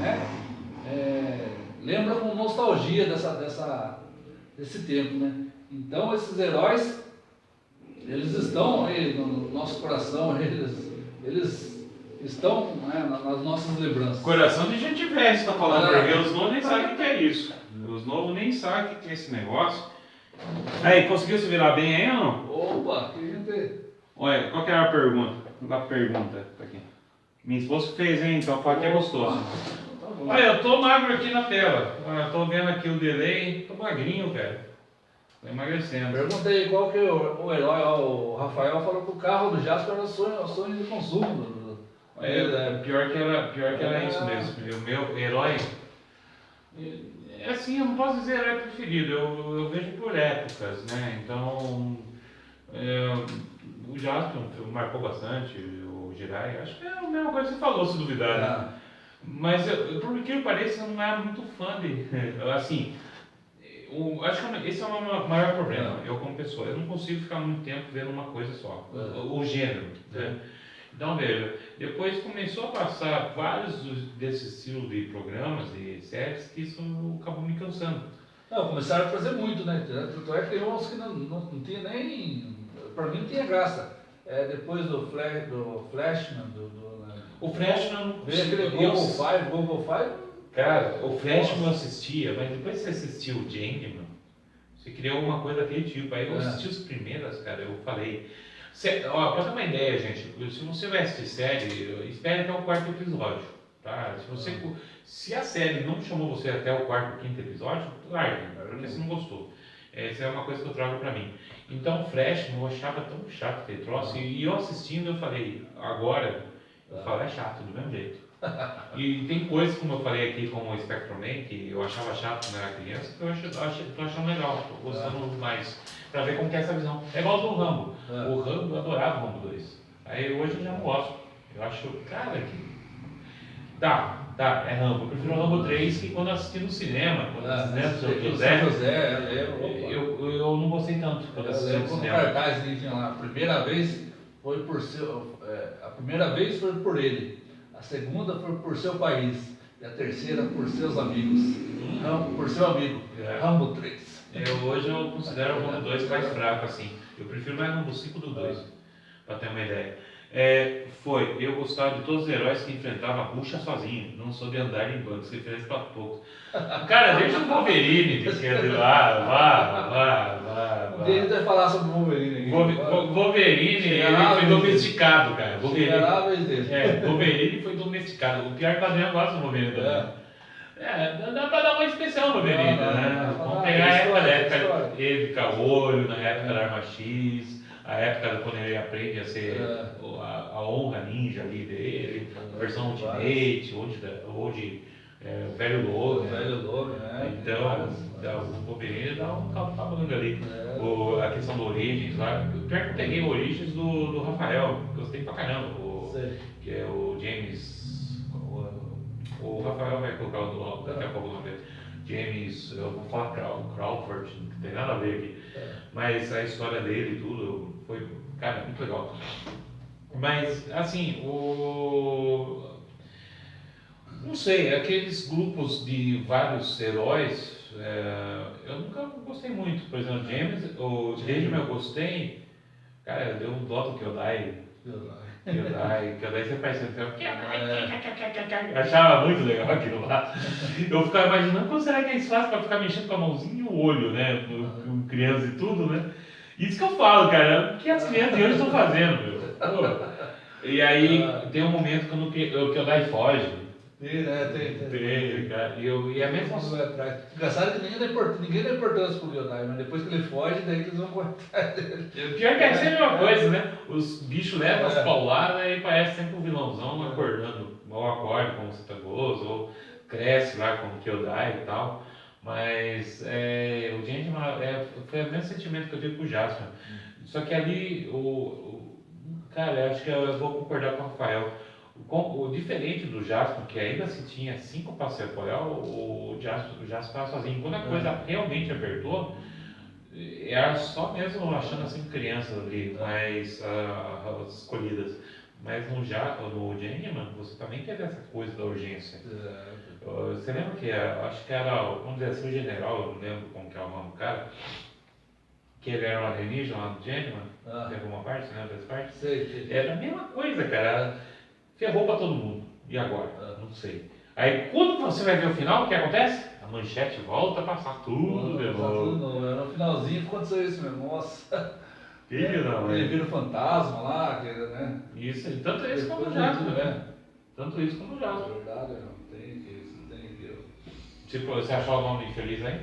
né, lembra com nostalgia desse tempo, né? Então esses heróis, eles estão aí no nosso coração, eles estão, né, nas nossas lembranças. Coração de gente velha, você está falando, porque os novos nem sabem o que é isso. Os novos nem sabem o que é esse negócio. Aí, conseguiu se virar bem aí ou não? Opa, que gente... Olha, qual que era a pergunta? A pergunta aqui. Minha esposa fez, hein? Então fala que é gostoso. Tá bom. Olha, eu tô magro aqui na tela. Eu tô vendo aqui o delay. Tô magrinho, cara. Tô emagrecendo. Perguntei qual que é o herói, o Rafael falou que o carro do Jasper era sonho de consumo. Pior que era isso mesmo. O meu herói... Assim, eu não posso dizer herói preferido. Eu vejo por épocas, né? Então... o Jasper marcou bastante, o Jiraiya, acho que é a mesma coisa que você falou, se duvidar, né? Mas, por que pareça, eu não era muito fã de, assim, acho que esse é o meu maior problema, eu como pessoa, eu não consigo ficar muito tempo vendo uma coisa só, o gênero, né? Então, veja, depois começou a passar vários desses estilos de programas, de séries, que isso acabou me cansando. Não, começaram a fazer muito, né? Tanto é que tem uns que não tinha nem... Pra mim não tinha graça. Depois do Flashman, o Flashman... Veio aquele Google Five. Cara, o Flashman eu assistia, mas depois que você assistiu o Changeman, você criou uma coisa daquele tipo. Aí eu assisti as primeiras, cara, eu falei... pra ter uma ideia, gente, se você vai assistir série, espere até o quarto episódio, tá? Se a série não chamou você até o quarto ou quinto episódio, largue, porque você não gostou. Essa é uma coisa que eu trago pra mim. Então, Flash, eu achava tão chato aquele troço, e eu assistindo, eu falei, agora, eu falo, é chato, do mesmo jeito. E tem coisas, como eu falei aqui, como o Spectrum Man, que eu achava chato quando era criança, que eu tô achando legal, tô gostando mais, pra ver como que é essa visão. É igual do Rambo. O Rambo, eu adorava o Rambo 2. Aí hoje eu já não gosto. Eu acho, cara, que... Tá, é Rambo. Eu prefiro o Rambo 3 que quando eu assisti no cinema, quando eu assisti no José, eu não gostei tanto quando eu assisti no cinema. Cartaz que tinha lá, a primeira vez foi por ele, a segunda foi por seu país e a terceira por seus amigos. Rambo, por seu amigo, Rambo 3. Hoje eu considero o Rambo 2 mais fraco, assim. Eu prefiro mais Rambo 5 do 2, pra ter uma ideia. Eu gostava de todos os heróis que enfrentavam a bucha sozinho. Não sou de andar em bando, você fez pra pouco. Cara, deixa o Wolverine de ser vá. Deixa eu falar sobre o Wolverine aqui. Wolverine, ele foi domesticado, cara. Wolverine foi domesticado. O pior que o Adriano gosta do Wolverine também. Dá pra dar uma especial no Wolverine, né? Vamos pegar a época da época ele Caolho, na época da Arma X. A época quando ele aprende a ser a honra ninja ali dele, a versão Ultimate, onde o velho Logan. Então, o Wolverine dá um caldo pra banda ali. A questão do Origins lá. Pior que eu peguei o Origins do Rafael, gostei pra caramba. Que é o James. O Rafael vai colocar daqui a pouco o nome dele. James, eu vou falar Crawford, não tem nada a ver aqui, mas a história dele e tudo foi, cara, muito legal. Mas, assim, não sei, aqueles grupos de vários heróis, eu nunca gostei muito. Por exemplo, James, o James eu gostei, cara, deu um dó do Kyodai. Kyodai você parecendo. Eu achava muito legal aquilo lá. Eu ficava imaginando como será que eles fazem pra ficar mexendo com a mãozinha e o olho, né? Com crianças e tudo, né? Isso que eu falo, cara, o que as crianças de hoje estão fazendo, meu? Pô. E aí tem um momento quando o Kyodai foge. Tem. Cara. E a mesma Engraçado que ninguém dá importância pro Kyodai, mas depois que ele foge, daí que eles vão cortar ele. Pior que é sempre a mesma coisa, né? Os bichos levam as pauladas e parece sempre um vilãozão acordando, ou acorda como Setagoso, ou cresce lá como Kyodai e tal. Mas o Gentleman foi o mesmo sentimento que eu tive com o Jasper. Só que ali, cara, eu acho que eu vou concordar com o Rafael. O diferente do Jasper, que ainda se tinha 5 para se apoiar, o Jasper estava sozinho. Quando a coisa realmente apertou, era só mesmo achando assim crianças ali, mais as escolhidas. Mas no Gentleman, você também teve essa coisa da urgência. Você lembra que acho que era, vamos dizer assim, o general, eu não lembro como que é o nome do cara, que ele era um alienígena lá no Gentleman, teve uma parte, você lembra dessa parte? Sei. Era a mesma coisa, cara. Ferrou pra todo mundo. E agora? Não sei. Aí quando você vai ver o final, o que acontece? A manchete volta a passar tudo de novo. No finalzinho aconteceu isso mesmo. Nossa. Ele vira o fantasma lá, né? Isso, tanto isso como o Jasper, né? Tanto isso como o Jasper. Verdade, não tem que. Tipo, você achou o nome infeliz aí?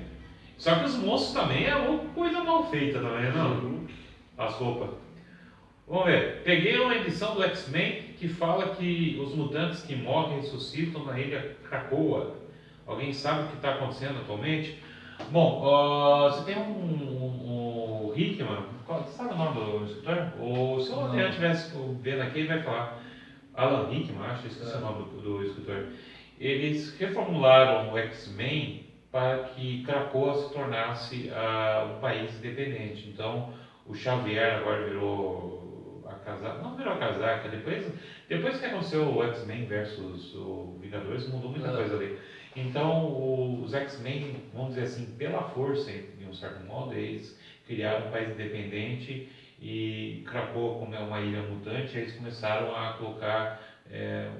Só que os monstros também é uma coisa mal feita também, não? As roupas. Vamos ver. Peguei uma edição do X-Men que fala que os mutantes que morrem ressuscitam na ilha Krakoa. Alguém sabe o que está acontecendo atualmente? Bom, você tem um Hickman, sabe o nome do escritor? Se o Adriano estivesse vendo aqui, ele vai falar. Alan Hickman, acho que esqueci o nome do escritor. Eles reformularam o X-Men para que Krakoa se tornasse um país independente. Então, o Xavier agora virou a casaca, não virou a casaca, depois que aconteceu o X-Men versus o Vingadores, mudou muita coisa ali. Então, os X-Men, vamos dizer assim, pela força, de um certo modo, eles criaram um país independente e Krakoa, como é uma ilha mutante, eles começaram a colocar,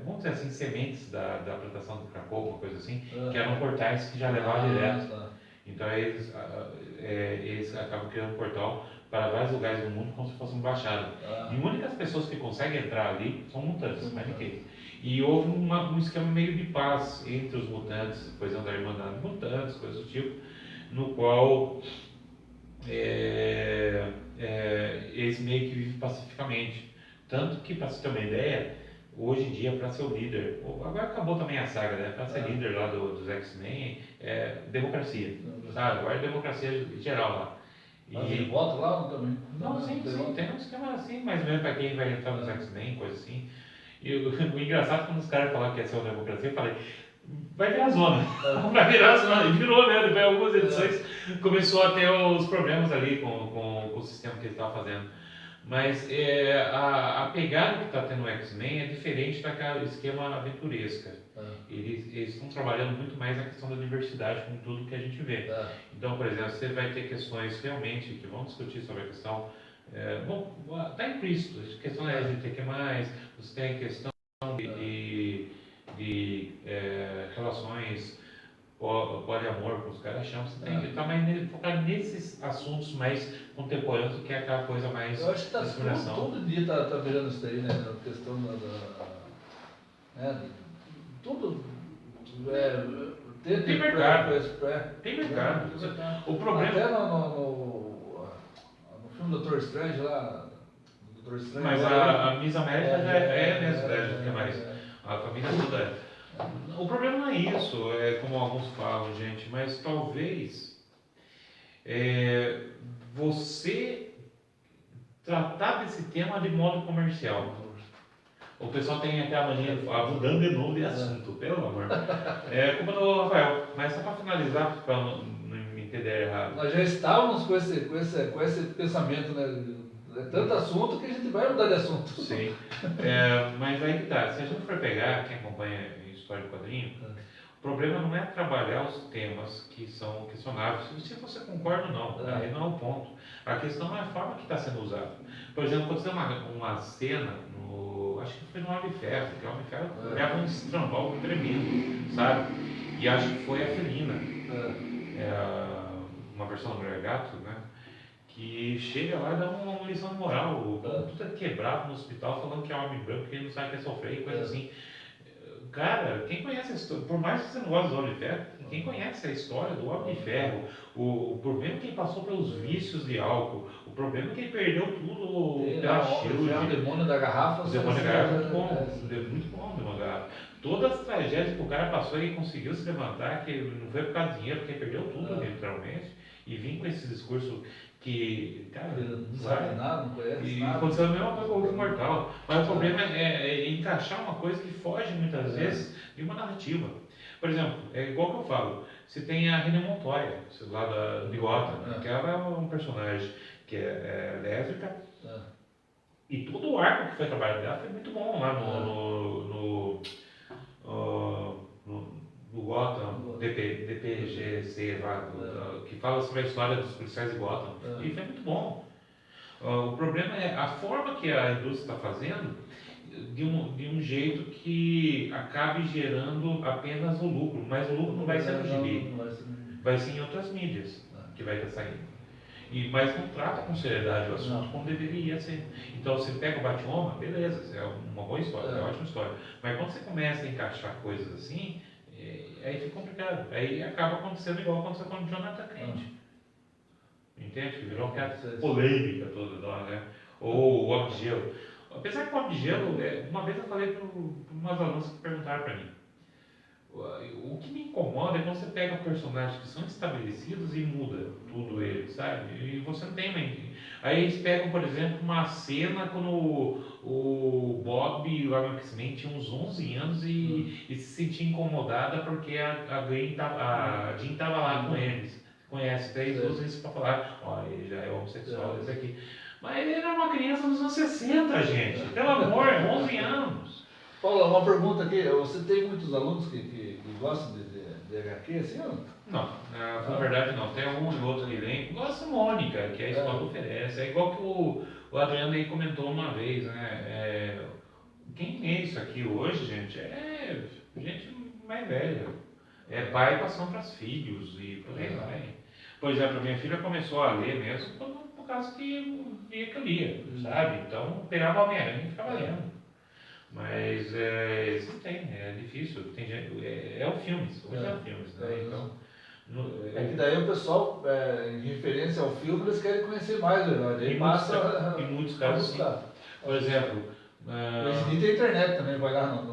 vamos dizer assim, sementes da plantação do Krakoa, uma coisa assim, que eram portais que já levavam direto. Então, eles acabam criando um portal para vários lugares do mundo como se fosse uma embaixada. E únicas pessoas que conseguem entrar ali são mutantes, mais ninguém. E houve um esquema meio de paz entre os mutantes, depois andaram mandando mutantes, coisas do tipo, no qual eles meio que vivem pacificamente. Tanto que, para você ter uma ideia, hoje em dia, para ser o líder, agora acabou também a saga, né? Para ser líder lá dos X-Men, democracia. Sabe? Agora é democracia geral lá. Mas ele vota lá também? Não, sim, tem um esquema assim, mais ou menos para quem vai entrar nos X-Men, coisa assim. E o engraçado quando os caras falaram que ia ser uma democracia, eu falei, vai virar zona. Vai virar zona. E virou, né? Depois algumas edições começou a ter os problemas ali com o sistema que eles estavam fazendo. Mas a pegada que está tendo no X-Men é diferente daquele esquema aventuresca. Eles estão trabalhando muito mais na questão da diversidade com tudo que a gente vê. Então, por exemplo, você vai ter questões realmente que vão discutir sobre a questão. Está implícito, a questão é LGBTQ+, você tem a questão de relações poliamor com os caras chamam, você tem que estar mais focado nesses assuntos mais contemporâneos do que aquela coisa mais eu acho que todo dia está virando isso daí, né? A questão tudo tem mercado. Tem mercado. O problema até no filme Doutor Strange lá, mas a Miss América já é mesmo, que é mais a família toda. O problema não é isso, como alguns falam, gente, mas talvez você tratar desse tema de modo comercial. O pessoal tem aquela mania, mudando de novo de assunto, pelo amor. É culpa do Rafael. Mas só para finalizar, para não me entender errado. Nós já estávamos com esse pensamento, né? É tanto assunto que a gente vai mudar de assunto. Sim. Mas aí que tá, se a gente for pegar, quem acompanha a história do quadrinho, o problema não é trabalhar os temas que são questionáveis, se você concorda ou não, aí não é o ponto. A questão é a forma que está sendo usada. Por exemplo, quando você tem uma cena, acho que foi no Homem de Ferro, porque o Homem de Ferro leva um estrambal tremendo, sabe? E acho que foi a Felina, uma versão do Mulher Gato, né? Que chega lá e dá uma lição de moral. O tudo é quebrado no hospital falando que é homem branco, que ele não sabe o que é sofrer e coisa assim. Cara, quem conhece a história, por mais que você não goste do Homem de Ferro, quem conhece a história do Homem de Ferro, o problema é que ele passou pelos vícios de álcool, o problema é que ele perdeu tudo pela shield. O demônio da garrafa. O demônio da garrafa é muito bom, muito bom o demônio da garrafa. Todas as tragédias que o cara passou e conseguiu se levantar, que não foi por causa de dinheiro, porque ele perdeu tudo literalmente, e vim com esse discurso que, cara, não sabe nada, não conhece e nada. aconteceu a mesma coisa com o Hulk Mortal. Mas o problema é encaixar uma coisa que foge muitas vezes de uma narrativa. Por exemplo, é igual que eu falo, você tem a René Montoya, lá de Gotham, que ela é um personagem que é lésbica, e todo o arco que foi trabalhado dela foi muito bom lá no Gotham, DPGC, lá, que fala sobre a história dos policiais de Gotham, e foi muito bom. O problema é a forma que a indústria está fazendo de um jeito que acabe gerando apenas o lucro, mas o lucro não vai ser no gibi, vai ser em outras mídias que vai estar saindo. Mas não trata com seriedade o assunto como deveria ser. Então você pega o Batman, beleza, é uma boa história, é uma ótima história. Mas quando você começa a encaixar coisas assim, aí fica complicado. Aí acaba acontecendo igual aconteceu com o Jonathan Kent. Entende? Que virou aquela polêmica toda lá, né? Ou o Homem de Gelo. Apesar que o Homem de Gelo, uma vez eu falei para umas alunas que perguntaram para mim. O que me incomoda é quando você pega personagens que são estabelecidos e muda tudo ele, sabe? E você não tem nem. Aí eles pegam, por exemplo, uma cena quando o Bob lá no X-Men tinha uns 11 anos e se sentia incomodada porque a Jean estava lá com eles. Conhece, daí eles usam isso para falar, ele já é homossexual, esse aqui. Mas ele era uma criança dos anos 60, gente. Pelo amor, 11 anos. Paula, uma pergunta aqui. Você tem muitos alunos que gostam de HQ, assim? Não, na verdade não. Tem um e outro que vem. Gosta da Mônica, que a escola oferece. É igual que o Adriano aí comentou uma vez, né? Quem é isso aqui hoje, gente, é gente mais velha. É pai passando para os filhos e por aí vai. Por exemplo, minha filha começou a ler mesmo por causa que via que eu lia, sabe? Então pegava o Homem-Aranha e ficava lendo. Mas isso não tem, é difícil. Tem gente, é o filmes, hoje é o filmes, né? Então, que daí o pessoal, em referência ao filme, eles querem conhecer mais, né? Em muitos casos, sim. Por exemplo, hoje em dia tem internet também, vai lá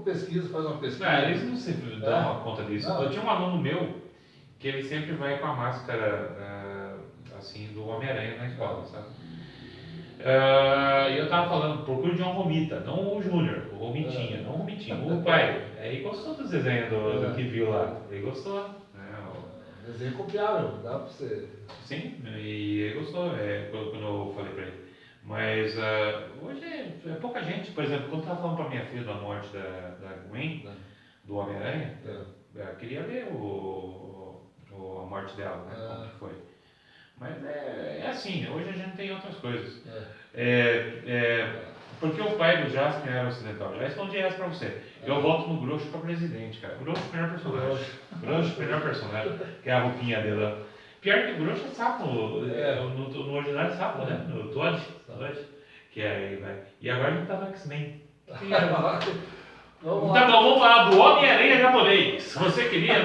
pesquisa, faz uma pesquisa. Eles não se dão conta disso. Eu tinha um aluno meu que ele sempre vai com a máscara assim do Homem-Aranha na escola, sabe? E eu tava falando, procure o John Romita, não o Júnior, o Romitinha, não o Romitinha, o pai. Aí gostou dos desenhos do que viu lá, ele gostou. Desenho copiável, dá pra você. Sim, e ele gostou, quando eu falei pra ele. Mas hoje é pouca gente. Por exemplo, quando eu estava falando para minha filha da morte da Gwen, do Homem-Aranha, eu queria ver a morte dela, né? Como que foi. Mas é assim, hoje a gente tem outras coisas. Porque o pai do Jasper era ocidental. Já respondi essa para você. Eu voto no Groucho para presidente, cara. Groucho é o melhor personagem. Groucho é o melhor personagem, que é a roupinha dele. Pior que o Groucho é sapo, no original é sapo, né? No Todd, que aí vai. E agora a gente tá no X-Men. Tá bom, vamos falar do Homem-Aranha japonês. Se você queria,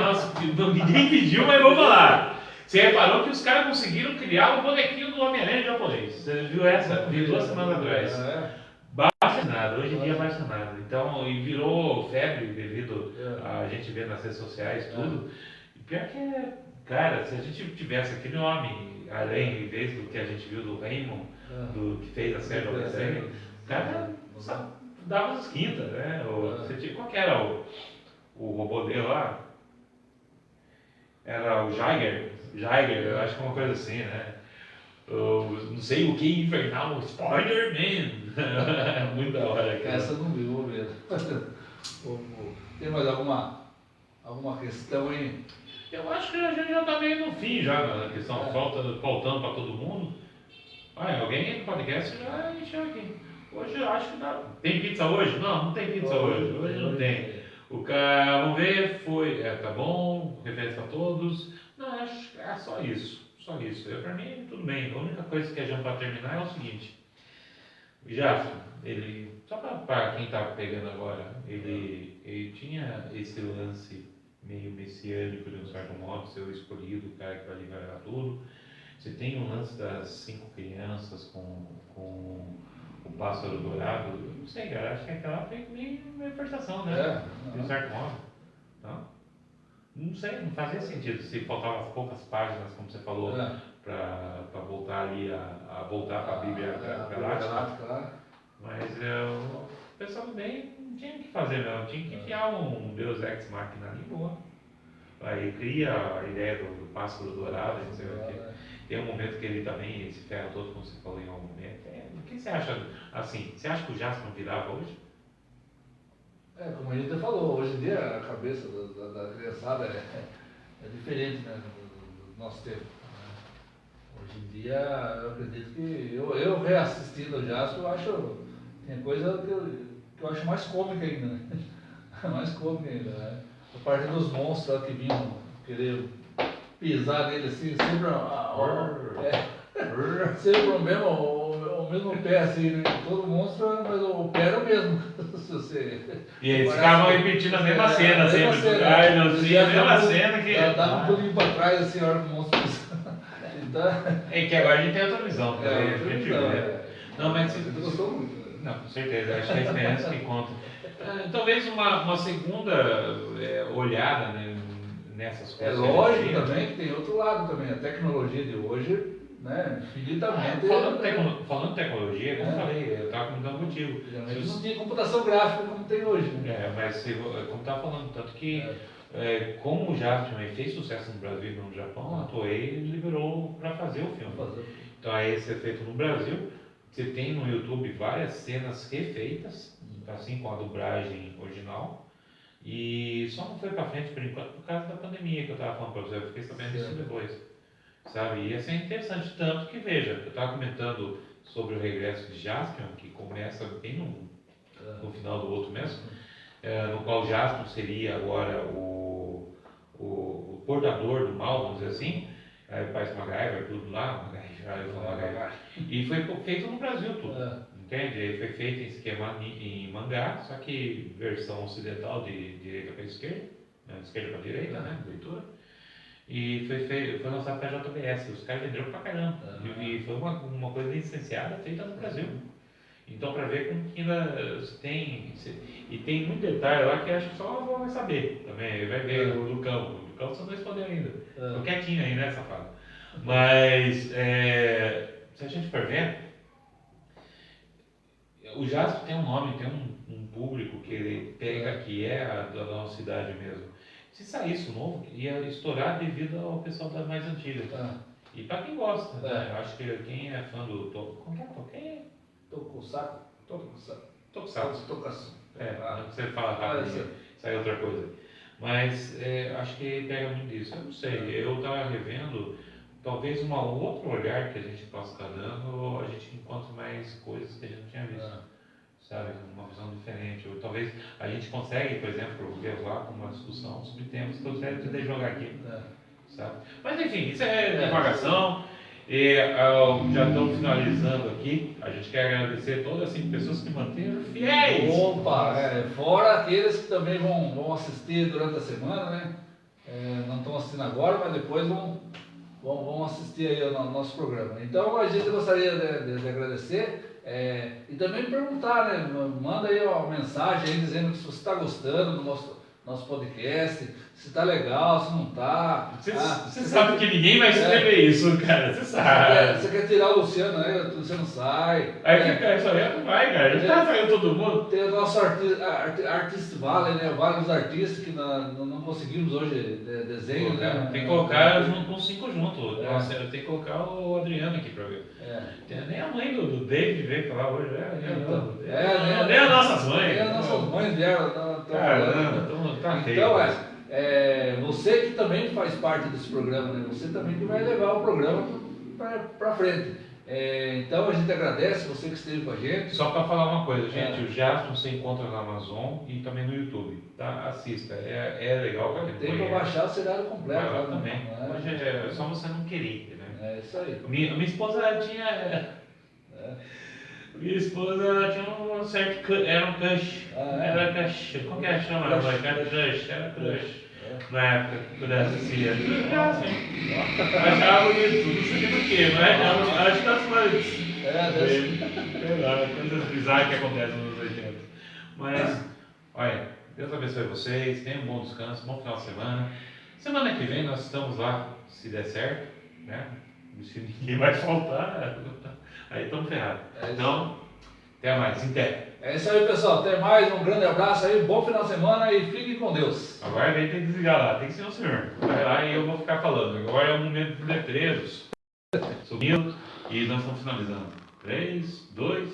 ninguém pediu, mas vamos falar. Você reparou que os caras conseguiram criar o bonequinho do Homem-Aranha japonês. Você viu essa? Vi 2 semanas atrás. Baixa nada, hoje em dia baixa nada. Então, e virou febre devido a gente ver nas redes sociais tudo. E pior que cara, se a gente tivesse aquele Homem-Aranha em vez do que a gente viu do Raymond, que fez a série do Homem-Aranha, cara, dava as quintas, né? Você tinha, qual que era o robô dele lá? Era o Jaiger, eu acho que é uma coisa assim, né? Não sei o que infernal, Spider-Man. Muito da hora. Essa eu não vi, vou ver. Tem mais alguma questão aí? Eu acho que a gente já está meio no fim já na questão, faltando para todo mundo. Olha, alguém no podcast já encheu aqui. Hoje eu acho que dá. Tem pizza hoje? Não tem pizza hoje. Hoje não tem. O cara, vamos ver, foi. Tá bom, referência a todos. Não, acho que é só isso. Só isso. Para mim, tudo bem. A única coisa que a gente para terminar é o seguinte. Já, ele. Só para quem está pegando agora, ele tinha esse lance meio messiânico de um certo modo, ser o escolhido, o cara que vai liberar tudo. Você tem o lance das 5 crianças com o pássaro dourado. Eu não sei, cara, acho que aquela foi meio uma interpretação, né? De um certo modo. Não sei, não fazia sentido se faltavam poucas páginas, como você falou, para voltar ali a voltar para a Bíblia Galáctica. Mas eu pensando bem, não tinha o que fazer não, tinha que criar um Deus Ex Machina ali, boa. Aí cria a ideia do pássaro dourado, não sei o que. Tem um momento que ele também se ferra todo, como você falou em algum momento. O que você acha, assim, você acha que o Jaspion virava hoje? Como a gente falou, hoje em dia a cabeça da criançada é diferente, né, do nosso tempo. Hoje em dia, eu acredito que eu reassistindo o Jaspion, eu acho, tem coisa que eu acho mais cômica ainda, né? Mais cômica ainda, né? A parte dos monstros que vinham querer pisar nele assim, sempre sempre o mesmo pé assim, né? Todo monstro, mas o pé era o mesmo. Se você e eles ficavam repetindo a mesma cena sempre. Ai, não sei, a mesma cena que. Dava um pulinho pra trás assim, a hora que o monstro pisava. Então, é que agora a gente tem outra visão. Não, mas você gostou muito. Não, com certeza, acho que é a experiência que conta. Talvez uma segunda olhada, né, nessas coisas. É lógico também que tem outro lado também. A tecnologia de hoje, né, infinitamente. Falando de tecnologia, como eu falei, eu estava comentando contigo. Não tinha computação gráfica como tem hoje. Né? Mas como estava falando, tanto que como o Jaspion fez sucesso no Brasil e no Japão, a Toei liberou para fazer o filme. Então aí esse é feito no Brasil. Você tem no YouTube várias cenas refeitas, assim com a dublagem original. E só não foi pra frente por enquanto por causa da pandemia que eu estava falando para você. Eu fiquei sabendo disso depois. Sabe? E ia é interessante, tanto que veja, eu estava comentando sobre o regresso de Jaspion, que começa bem no final do outro mesmo, no qual Jaspion seria agora o portador do mal, vamos dizer assim. Aí faz MacGyver, tudo lá, e foi feito no Brasil tudo, entende? Ele foi feito em esquema em mangá, só que versão ocidental de direita para esquerda, de esquerda para direita, né, leitura. E foi lançado pela JBS, os caras venderam pra caramba, e foi uma coisa licenciada feita no Brasil. Então, para ver como que ainda tem, e tem muito detalhe lá que acho que só vão vai saber também, vai ver o Lucão você não respondeu ainda, tô quietinho aí, né, safado? Mas, se a gente for ver, o Jasper tem um nome, tem um público que ele pega, que é da nossa cidade mesmo. Se saísse o novo, ia estourar devido ao pessoal das mais antigas. E para quem gosta, né? Eu acho que quem é fã do como é? Tokusatsu. Você fala rápido, sai outra coisa. Mas acho que pega muito disso. Eu não sei, eu estava revendo, talvez um outro olhar que a gente possa estar dando, a gente encontre mais coisas que a gente não tinha visto. Sabe, uma visão diferente. Ou talvez a gente consegue, por exemplo, levar com uma discussão sobre temas que eu gostaria de jogar aqui. Sabe? Mas enfim, isso é divagação. E já estamos finalizando aqui. A gente quer agradecer todas as 5 pessoas que manteram fiéis. Opa, fora aqueles que também vão assistir durante a semana, né? Não estão assistindo agora, mas depois vão assistir aí ao nosso programa. Então a gente gostaria de agradecer e também perguntar, né? Manda aí uma mensagem aí dizendo que se você está gostando do nosso podcast, se tá legal, se não tá. Você sabe que ninguém vai escrever isso, cara. Você sabe. Você quer tirar o Luciano aí, o Luciano sai. Aí fica, isso aí não vai, cara. A gente tá saindo todo mundo. Tem o nosso Artist Valley, né? Vários artistas que não conseguimos hoje desenho, né? Tem que colocar junto com 5 juntos. Nossa, eu tenho que colocar o Adriano aqui pra ver. Nem a mãe do David veio falar hoje. Nem as nossas mães. Nem as nossas mães vieram. Caramba, tá feio. Então, você que também faz parte desse programa, né? Você também que vai levar o programa para frente. Então a gente agradece você que esteve com a gente. Só para falar uma coisa, gente, o Jaspion você encontra na Amazon e também no YouTube, tá? Assista, é legal para quem tem para baixar o seriado completo. Lá também. Hoje é só você não querer, né? É isso aí. Minha esposa ela tinha... Minha esposa ela tinha um certo... Era um crush. Era crush. Como que ela chama? Era crush. Na época, quando ela assistia. Achava bonito, não sei do que, mas acho que das flores. Sei lá, coisas bizarras que acontecem nos 80. Mas, olha, Deus abençoe vocês, tenham um bom descanso, bom final de semana. Semana que vem nós estamos lá, se der certo, né? Se ninguém vai faltar, aí estamos ferrados. Então, até mais, até. É isso aí, pessoal. Até mais, um grande abraço aí, bom final de semana e fiquem com Deus. Agora tem que desligar lá, tem que ser o senhor. Vai lá e eu vou ficar falando. Agora é o momento dos letreiros. Subindo e nós estamos finalizando. 3, 2,